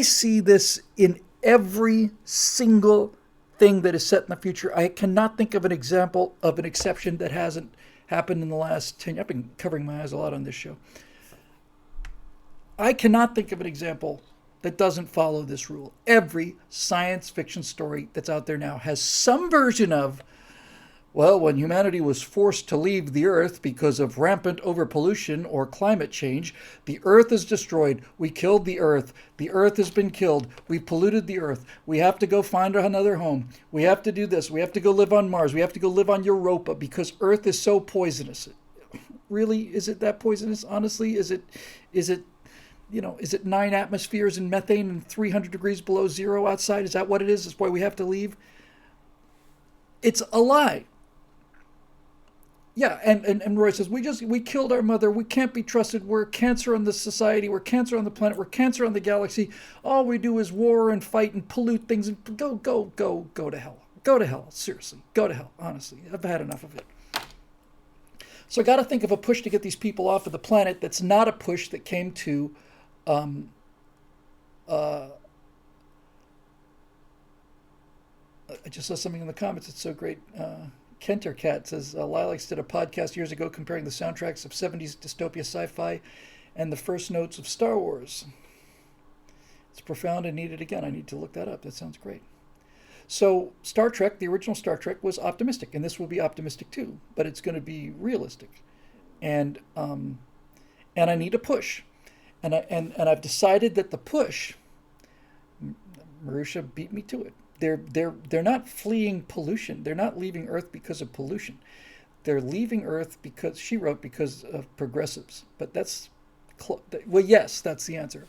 see this in every single thing that is set in the future. I cannot think of an example of an exception that hasn't happened in the last 10 years. I've been covering my eyes a lot on this show. I cannot think of an example that doesn't follow this rule. Every science fiction story that's out there now has some version of, well, when humanity was forced to leave the Earth because of rampant overpollution or climate change, the Earth is destroyed. We killed the Earth. The Earth has been killed. We polluted the Earth. We have to go find another home. We have to do this. We have to go live on Mars. We have to go live on Europa because Earth is so poisonous. Really, is it that poisonous? Honestly, is it, is it 9 atmospheres and methane and 300 degrees below zero outside? Is that what it is? That's why we have to leave? It's a lie. Yeah, and Roy says, we killed our mother. We can't be trusted. We're cancer on the society. We're cancer on the planet. We're cancer on the galaxy. All we do is war and fight and pollute things. And go to hell. Go to hell. Seriously, go to hell. Honestly, I've had enough of it. So I got to think of a push to get these people off of the planet that's not a push that came to I just saw something in the comments. It's so great. Kentercat says, Lilacs did a podcast years ago comparing the soundtracks of 70s dystopia sci-fi and the first notes of Star Wars. It's profound and needed again. I need to look that up. That sounds great. So Star Trek, the original Star Trek, was optimistic, and this will be optimistic too, but it's going to be realistic. And I need a push. And I've decided that the push, Marusha beat me to it. They're not fleeing pollution. They're not leaving Earth because of pollution. They're leaving Earth because, she wrote, because of progressives. But well, yes, that's the answer.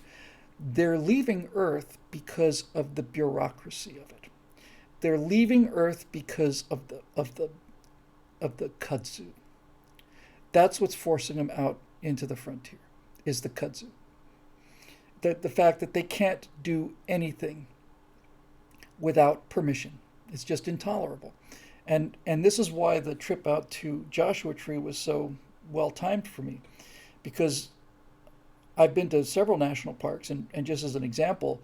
They're leaving Earth because of the bureaucracy of it. They're leaving Earth because of the kudzu. That's what's forcing them out into the frontier, is the kudzu. The fact that they can't do anything without permission. It's just intolerable. And this is why the trip out to Joshua Tree was so well timed for me, because I've been to several national parks, and just as an example,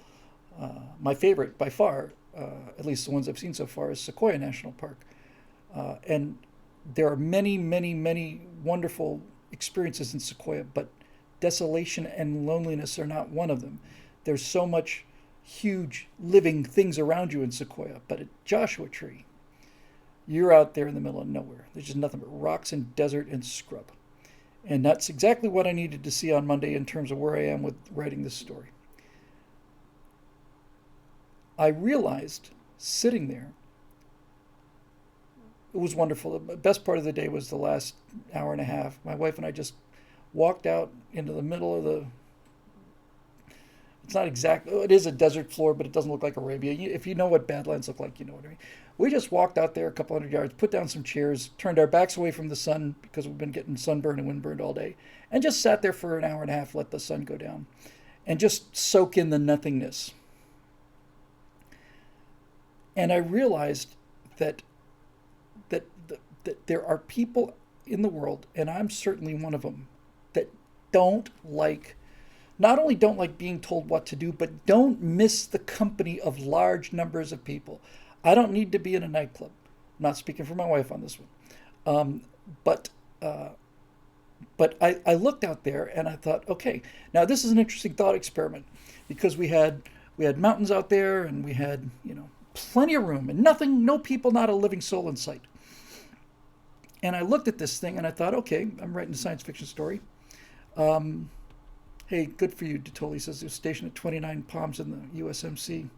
my favorite by far, at least the ones I've seen so far, is Sequoia National Park. And there are many, many, many wonderful experiences in Sequoia, but desolation and loneliness are not one of them. There's so much huge living things around you in Sequoia, but at Joshua Tree, you're out there in the middle of nowhere. There's just nothing but rocks and desert and scrub. And that's exactly what I needed to see on Monday in terms of where I am with writing this story. I realized sitting there, it was wonderful. The best part of the day was the last hour and a half. My wife and I just walked out into the middle of the, it's not exactly, it is a desert floor, but it doesn't look like Arabia. If you know what Badlands look like, you know what I mean. We just walked out there a couple hundred yards, put down some chairs, turned our backs away from the sun because we've been getting sunburned and windburned all day, and just sat there for an hour and a half, let the sun go down, and just soak in the nothingness. And I realized that there are people in the world, and I'm certainly one of them, that not only don't like being told what to do, but don't miss the company of large numbers of people. I don't need to be in a nightclub. I'm not speaking for my wife on this one. But I looked out there and I thought, okay, now this is an interesting thought experiment, because we had mountains out there, and we had, plenty of room, and nothing, no people, not a living soul in sight. And I looked at this thing and I thought, okay, I'm writing a science fiction story. Hey, good for you, Detoli says. He was stationed at 29 Palms in the USMC.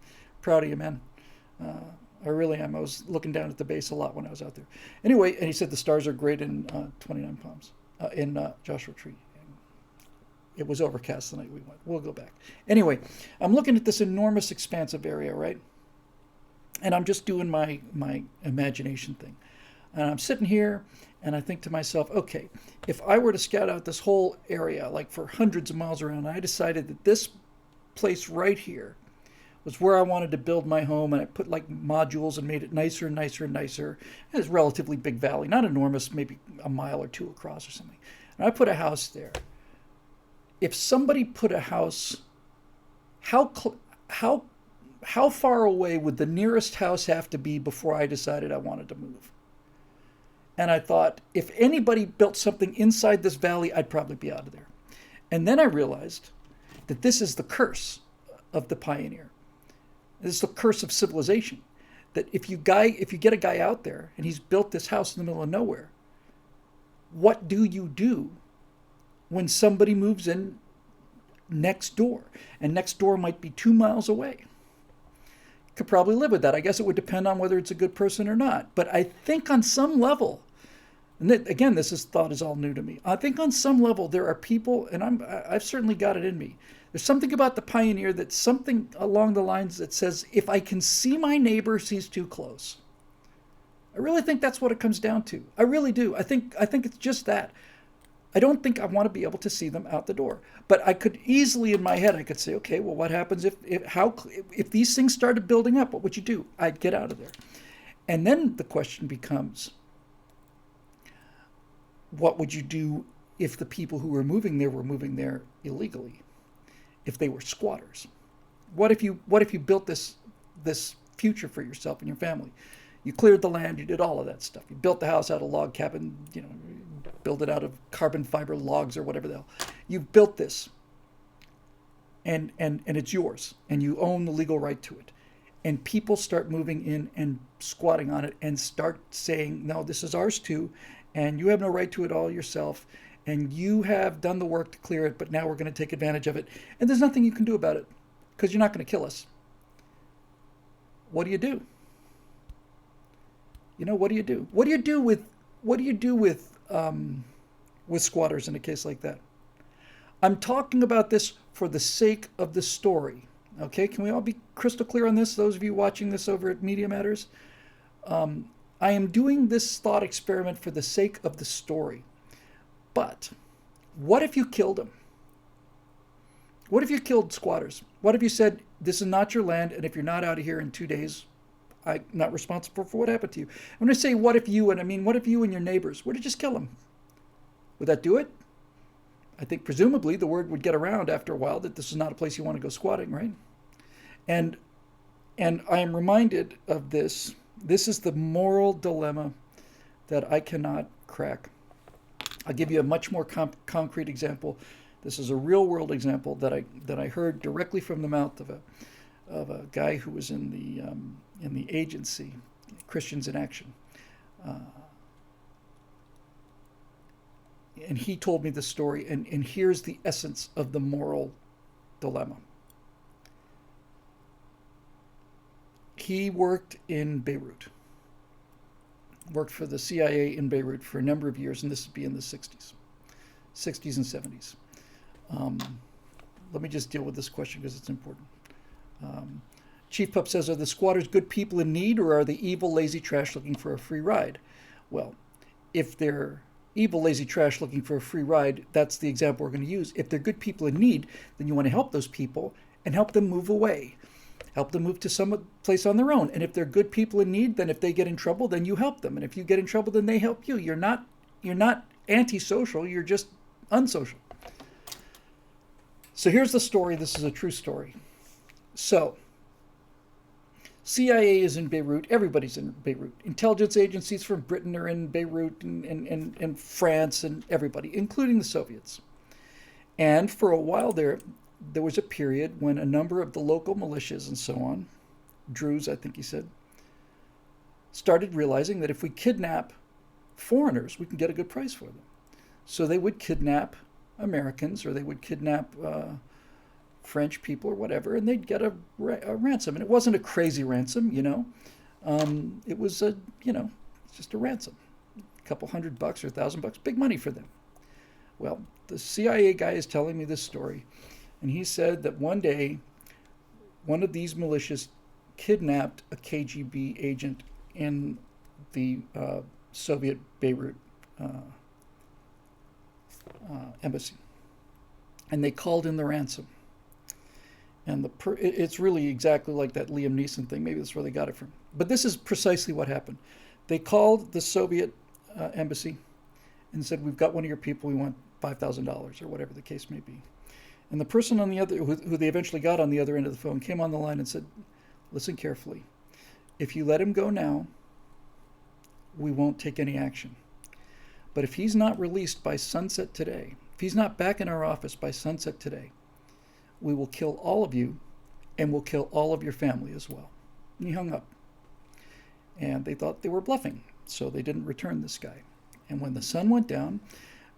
Proud of you, man. I really am. I was looking down at the base a lot when I was out there. Anyway, and he said the stars are great in 29 Palms, in Joshua Tree. And it was overcast the night we went. We'll go back. Anyway, I'm looking at this enormous expansive area, right? And I'm just doing my imagination thing. And I'm sitting here and I think to myself, okay, if I were to scout out this whole area, like for hundreds of miles around, I decided that this place right here was where I wanted to build my home, and I put like modules and made it nicer and nicer and nicer. It's a relatively big valley, not enormous, maybe a mile or two across or something. And I put a house there. If somebody put a house, how how far away would the nearest house have to be before I decided I wanted to move? And I thought, if anybody built something inside this valley, I'd probably be out of there. And then I realized that this is the curse of the pioneer. This is the curse of civilization. That if you get a guy out there and he's built this house in the middle of nowhere, what do you do when somebody moves in next door? And next door might be 2 miles away. Could probably live with that. I guess it would depend on whether it's a good person or not. But I think on some level, and again, thought is all new to me. I think on some level there are people, and I've certainly got it in me. There's something about the pioneer that's something along the lines that says, if I can see my neighbor, he's too close. I really think that's what it comes down to. I really do. I think it's just that. I don't think I want to be able to see them out the door. But I could easily, in my head, I could say, okay, well, what happens if these things started building up? What would you do? I'd get out of there. And then the question becomes, what would you do if the people who were moving there illegally? If they were squatters? What if you built this future for yourself and your family? You cleared the land, you did all of that stuff. You built the house out of log cabin, build it out of carbon fiber logs or whatever the hell. You've built this, and it's yours, and you own the legal right to it. And people start moving in and squatting on it and start saying, no, this is ours too, and you have no right to it all yourself, and you have done the work to clear it, but now we're going to take advantage of it, and there's nothing you can do about it because you're not going to kill us. What do you do? What do you do? What do you do with squatters in a case like that? I'm talking about this for the sake of the story. Okay, can we all be crystal clear on this? Those of you watching this over at Media Matters, I am doing this thought experiment for the sake of the story. But what if you killed them? What if you killed squatters? What if you said, this is not your land, and if you're not out of here in 2 days, I'm not responsible for what happened to you. I'm going to say, what if you and your neighbors were to just kill them? Would that do it? I think presumably the word would get around after a while that this is not a place you want to go squatting, right? And I am reminded of this. This is the moral dilemma that I cannot crack. I'll give you a much more concrete example. This is a real world example that I heard directly from the mouth of a guy who was in the agency, Christians in Action. And he told me the story, and here's the essence of the moral dilemma. He worked in Beirut, worked for the CIA in Beirut for a number of years, and this would be in the 60s and 70s. Let me just deal with this question because it's important. Chief Pup says, are the squatters good people in need, or are they evil, lazy trash looking for a free ride? Well, if they're evil, lazy trash looking for a free ride, that's the example we're going to use. If they're good people in need, then you want to help those people and help them move away. Help them move to some place on their own. And if they're good people in need, then if they get in trouble, then you help them. And if you get in trouble, then they help you. You're not antisocial, you're just unsocial. So here's the story. This is a true story. So, CIA is in Beirut. Everybody's in Beirut. Intelligence agencies from Britain are in Beirut and France and everybody, including the Soviets. And for a while there was a period when a number of the local militias and so on, Druze, I think he said, started realizing that if we kidnap foreigners, we can get a good price for them. So they would kidnap Americans, or they would kidnap French people or whatever, and they'd get a ransom. And it wasn't a crazy ransom, it was just a ransom, a couple $100 or $1,000, big money for them. Well, the CIA guy is telling me this story, and he said that one day one of these militias kidnapped a KGB agent in the Soviet Beirut embassy, and they called in the ransom. And it's really exactly like that Liam Neeson thing. Maybe that's where they got it from. But this is precisely what happened. They called the Soviet embassy and said, we've got one of your people, we want $5,000 or whatever the case may be. And the person on the other, who they eventually got on the other end of the phone, came on the line and said, listen carefully. If you let him go now, we won't take any action. But if he's not released by sunset today, if he's not back in our office by sunset today, we will kill all of you and we'll kill all of your family as well. And he hung up. And they thought they were bluffing, so they didn't return this guy. And when the sun went down,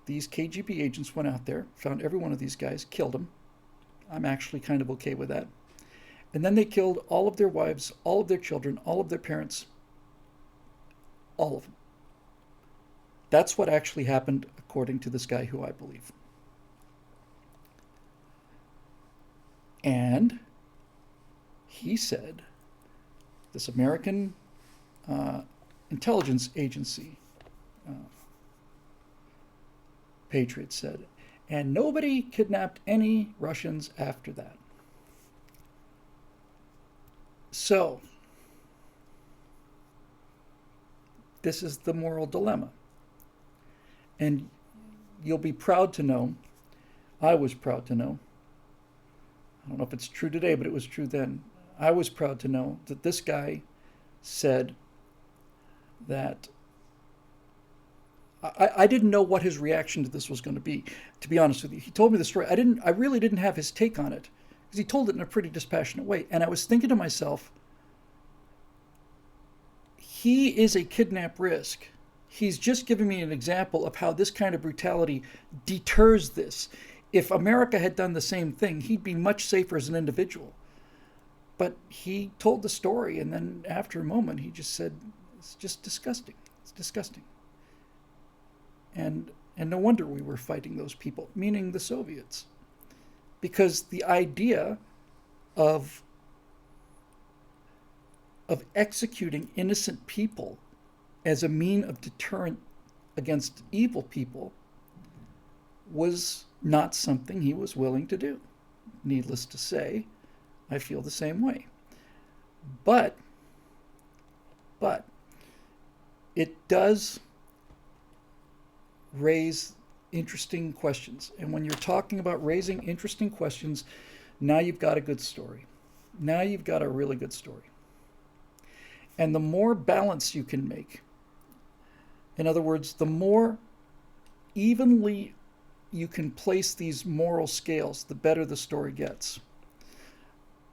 these KGB agents went out there, found every one of these guys, killed them. I'm actually kind of okay with that. And then they killed all of their wives, all of their children, all of their parents, all of them. That's what actually happened, according to this guy who I believe. And he said, this American intelligence agency, Patriot said, and nobody kidnapped any Russians after that. So, this is the moral dilemma. And you'll be proud to know, I was proud to know, I don't know if it's true today, but it was true then. I was proud to know that this guy said that I didn't know what his reaction to this was going to be honest with you. He told me the story. I really didn't have his take on it because he told it in a pretty dispassionate way. And I was thinking to myself, he is a kidnap risk. He's just giving me an example of how this kind of brutality deters this. If America had done the same thing, he'd be much safer as an individual. But he told the story, and then after a moment, he just said, it's just disgusting. It's disgusting. And no wonder we were fighting those people, meaning the Soviets. Because the idea of executing innocent people as a mean of deterrent against evil people was not something he was willing to do. Needless to say, I feel the same way. But it does raise interesting questions. And when you're talking about raising interesting questions, now you've got a good story. Now you've got a really good story. And the more balance you can make, in other words, the more evenly you can place these moral scales, the better the story gets.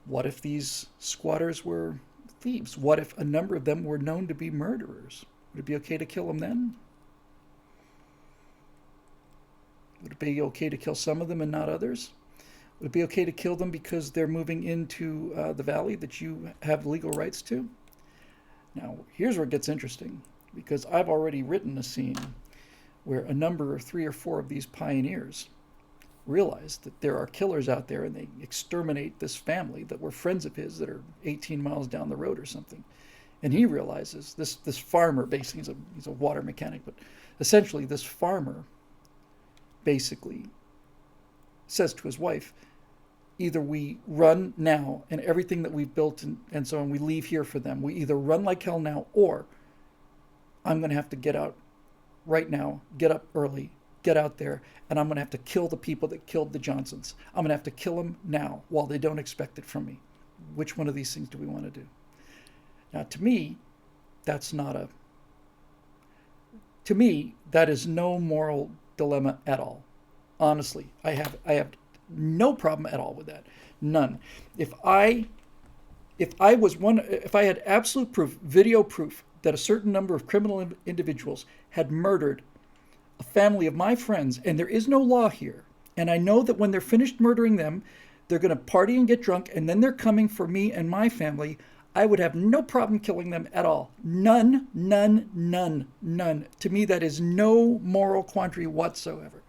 What if these squatters were thieves? What if a number of them were known to be murderers? Would it be okay to kill them then? Would it be okay to kill some of them and not others? Would it be okay to kill them because they're moving into the valley that you have legal rights to? Now, here's where it gets interesting, because I've already written a scene where a number, 3 or 4 of these pioneers realize that there are killers out there and they exterminate this family that were friends of his that are 18 miles down the road or something. And he realizes, this farmer, basically, he's a water mechanic, but essentially this farmer basically says to his wife, either we run now and everything that we've built and so on, we leave here for them. We either run like hell now, or I'm going to have to get out right now, get up early, get out there, and I'm going to have to kill the people that killed the Johnsons. I'm going to have to kill them now while they don't expect it from me. Which one of these things do we want to do? Now, to me, that is no moral dilemma at all. Honestly, I have no problem at all with that. None. If I had absolute proof, video proof, that a certain number of criminal individuals had murdered a family of my friends, and there is no law here, and I know that when they're finished murdering them, they're going to party and get drunk, and then they're coming for me and my family, I would have no problem killing them at all. None, none, none, none. To me, that is no moral quandary whatsoever.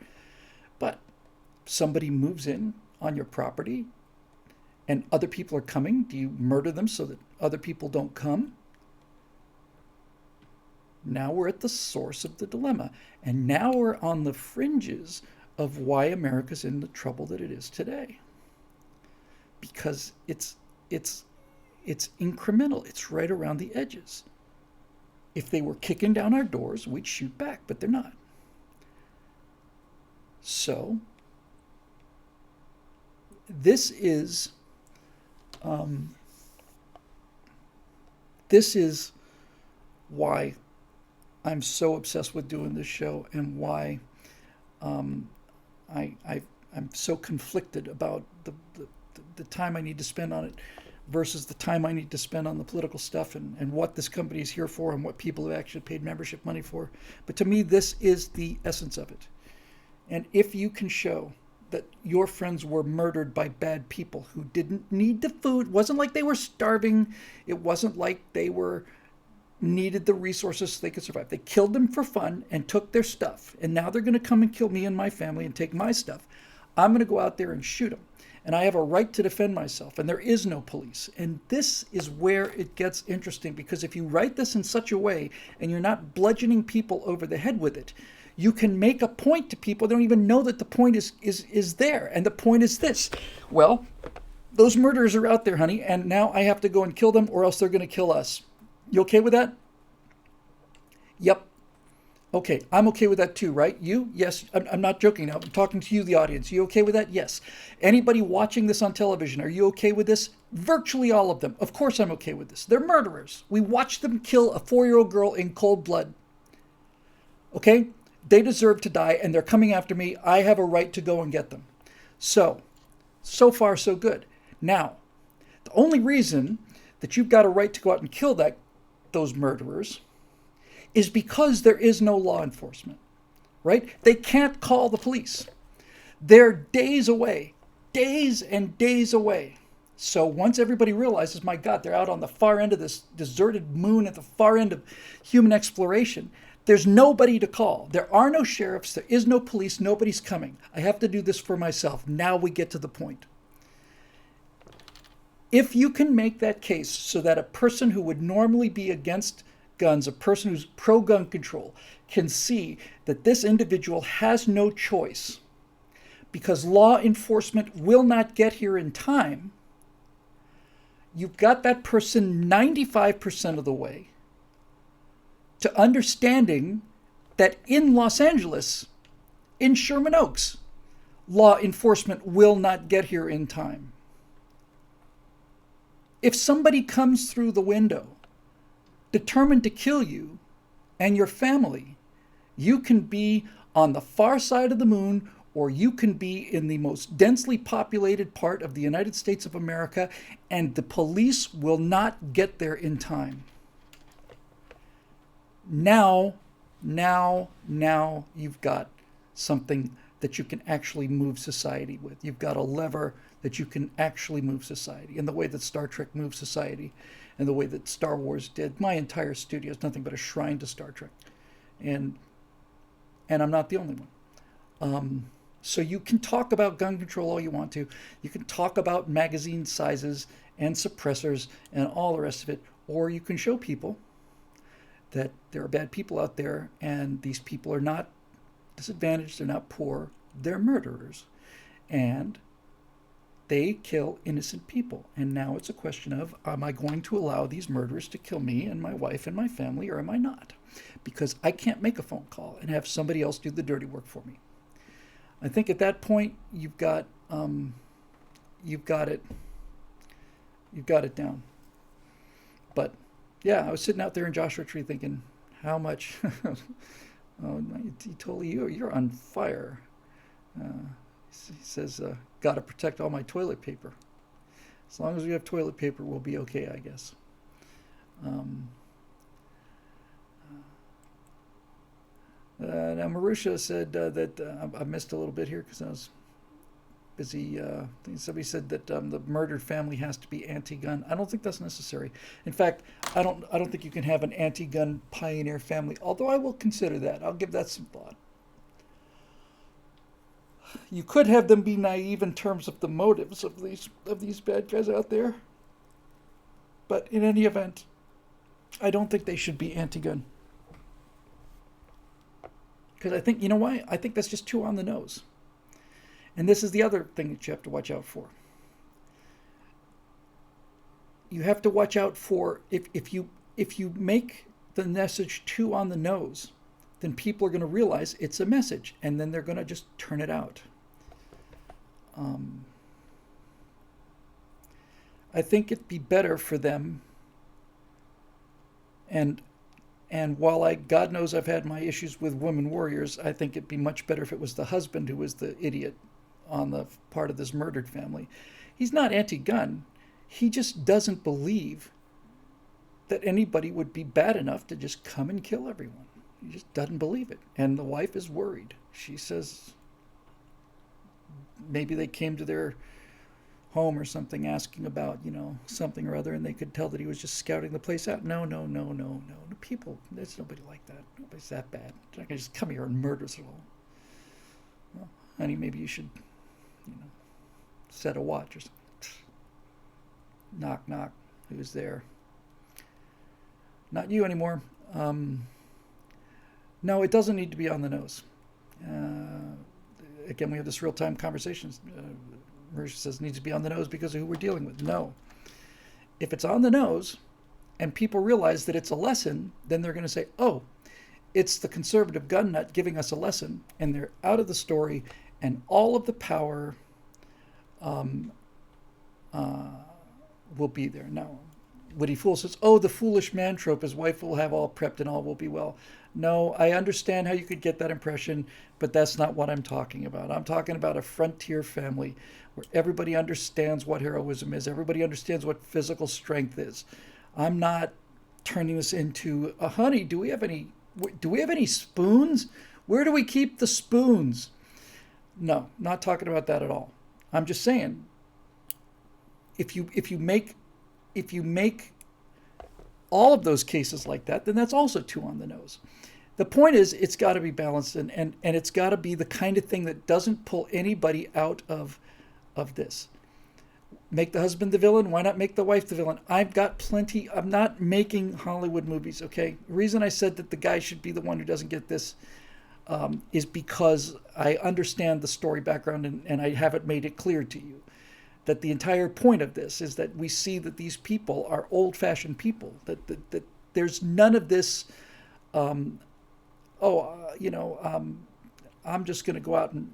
But somebody moves in on your property and other people are coming. Do you murder them so that other people don't come? Now we're at the source of the dilemma. And now we're on the fringes of why America's in the trouble that it is today. Because it's incremental. It's right around the edges. If they were kicking down our doors, we'd shoot back, but they're not. So, this is this is why I'm so obsessed with doing this show, and why I'm so conflicted about the time I need to spend on it versus the time I need to spend on the political stuff, and what this company is here for, and what people have actually paid membership money for. But to me, this is the essence of it. And if you can show that your friends were murdered by bad people who didn't need the food, it wasn't like they were starving, it wasn't like they needed the resources so they could survive. They killed them for fun and took their stuff. And now they're going to come and kill me and my family and take my stuff. I'm going to go out there and shoot them. And I have a right to defend myself. And there is no police. And this is where it gets interesting, because if you write this in such a way and you're not bludgeoning people over the head with it, you can make a point to people. They don't even know that the point is there. And the point is this. Well, those murderers are out there, honey, and now I have to go and kill them, or else they're going to kill us. You okay with that? Yep. Okay, I'm okay with that too, right? You? Yes, I'm not joking now. I'm talking to you, the audience. You okay with that? Yes. Anybody watching this on television, are you okay with this? Virtually all of them. Of course I'm okay with this. They're murderers. We watched them kill a 4-year-old girl in cold blood. Okay? They deserve to die, and they're coming after me. I have a right to go and get them. So far, so good. Now, the only reason that you've got a right to go out and kill those murderers is because there is no law enforcement, right? They can't call the police. They're days away, days and days away. So once everybody realizes, my God, they're out on the far end of this deserted moon at the far end of human exploration, there's nobody to call. There are no sheriffs. There is no police. Nobody's coming. I have to do this for myself. Now we get to the point. If you can make that case so that a person who would normally be against guns, a person who's pro-gun control, can see that this individual has no choice because law enforcement will not get here in time, you've got that person 95% of the way to understanding that in Los Angeles, in Sherman Oaks, law enforcement will not get here in time. If somebody comes through the window determined to kill you and your family, you can be on the far side of the moon, or you can be in the most densely populated part of the United States of America, and the police will not get there in time. Now you've got something that you can actually move society with. You've got a lever that you can actually move society in the way that Star Trek moved society and the way that Star Wars did. My entire studio is nothing but a shrine to Star Trek. And I'm not the only one. So you can talk about gun control all you want to. You can talk about magazine sizes and suppressors and all the rest of it. Or you can show people that there are bad people out there, and these people are not disadvantaged, they're not poor, they're murderers. And they kill innocent people. And now it's a question of, am I going to allow these murderers to kill me and my wife and my family, or am I not? Because I can't make a phone call and have somebody else do the dirty work for me. I think at that point you've got it down. But yeah, I was sitting out there in Joshua Tree thinking, how much? You're on fire. He says, got to protect all my toilet paper. As long as we have toilet paper, we'll be okay, I guess. Now, Marusha said that I missed a little bit here because I was busy. Somebody said that the murdered family has to be anti-gun. I don't think that's necessary. In fact, I don't think you can have an anti-gun pioneer family. Although I will consider that. I'll give that some thought. You could have them be naive in terms of the motives of these bad guys out there. But in any event, I don't think they should be anti-gun. Because I think, you know why? I think that's just too on the nose. And this is the other thing that you have to watch out for. You have to watch out for, if you make the message too on the nose, then people are going to realize it's a message, and then they're going to just turn it out. I think it'd be better for them And while God knows I've had my issues with women warriors, I think it'd be much better if it was the husband who was the idiot on the part of this murdered family. He's not anti-gun. He just doesn't believe that anybody would be bad enough to just come and kill everyone. He just doesn't believe it. And the wife is worried. She says maybe they came to their home or something asking about, something or other, and they could tell that he was just scouting the place out. No. People, there's nobody like that. Nobody's that bad. They're not going to just come here and murder us all. Well, honey, maybe you should, set a watch or something. Knock, knock. Who's there? Not you anymore. No, it doesn't need to be on the nose. Again, we have this real-time conversation. Marisha says it needs to be on the nose because of who we're dealing with. No. If it's on the nose and people realize that it's a lesson, then they're going to say, oh, it's the conservative gun nut giving us a lesson, and they're out of the story, and all of the power will be there. No. Witty Fool says, oh, the foolish man trope, his wife will have all prepped and all will be well. No, I understand how you could get that impression, but that's not what I'm talking about. I'm talking about a frontier family where everybody understands what heroism is. Everybody understands what physical strength is. I'm not turning this into, honey, do we have any spoons? Where do we keep the spoons? No, not talking about that at all. I'm just saying, if you make all of those cases like that, then that's also too on the nose. The point is, it's got to be balanced, and it's got to be the kind of thing that doesn't pull anybody out of this. Make the husband the villain. Why not make the wife the villain? I've got plenty. I'm not making Hollywood movies, okay? The reason I said that the guy should be the one who doesn't get this is because I understand the story background, and I haven't made it clear to you that the entire point of this is that we see that these people are old-fashioned people, that there's none of this, I'm just going to go out and,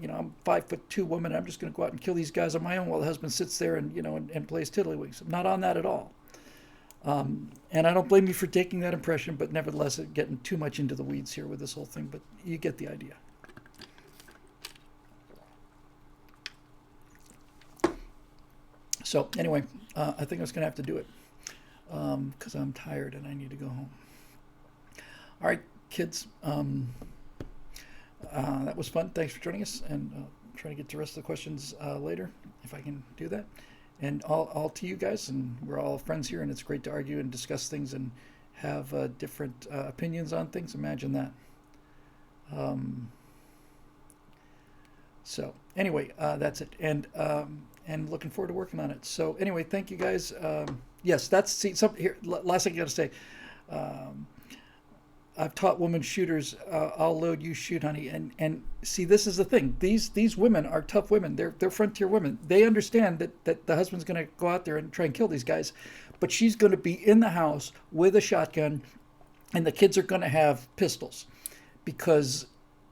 I'm 5'2" woman, I'm just going to go out and kill these guys on my own while the husband sits there and, and plays tiddlywinks. I'm not on that at all. And I don't blame you for taking that impression, but nevertheless, getting too much into the weeds here with this whole thing, but you get the idea. So anyway, I think I was going to have to do it because I'm tired and I need to go home. All right, kids. That was fun. Thanks for joining us, and try to get to the rest of the questions later if I can do that. And all to you guys, and we're all friends here, and it's great to argue and discuss things and have different opinions on things. Imagine that. So anyway, that's it. And looking forward to working on it. So anyway, thank you guys. Yes, something here. Last thing I got to say. I've taught women shooters. I'll load, you shoot, honey. And see, this is the thing. These women are tough women. They're frontier women. They understand that the husband's going to go out there and try and kill these guys, but she's going to be in the house with a shotgun, and the kids are going to have pistols, because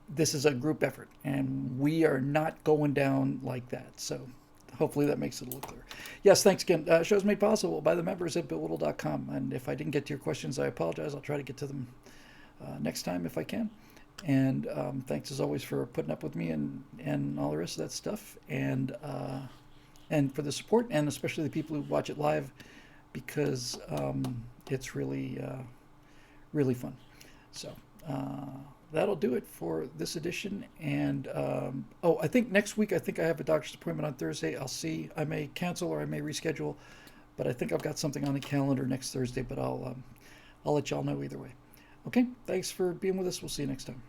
this is a group effort, and we are not going down like that. So hopefully that makes it a little clearer. Yes, thanks again. Show's made possible by the members at BillWhittle.com. And if I didn't get to your questions, I apologize. I'll try to get to them next time if I can. And thanks as always for putting up with me and all the rest of that stuff. And for the support, and especially the people who watch it live, because it's really, really fun. So that'll do it for this edition. And I think next week, I have a doctor's appointment on Thursday. I'll see. I may cancel or I may reschedule, but I think I've got something on the calendar next Thursday. But I'll let y'all know either way. Okay, thanks for being with us. We'll see you next time.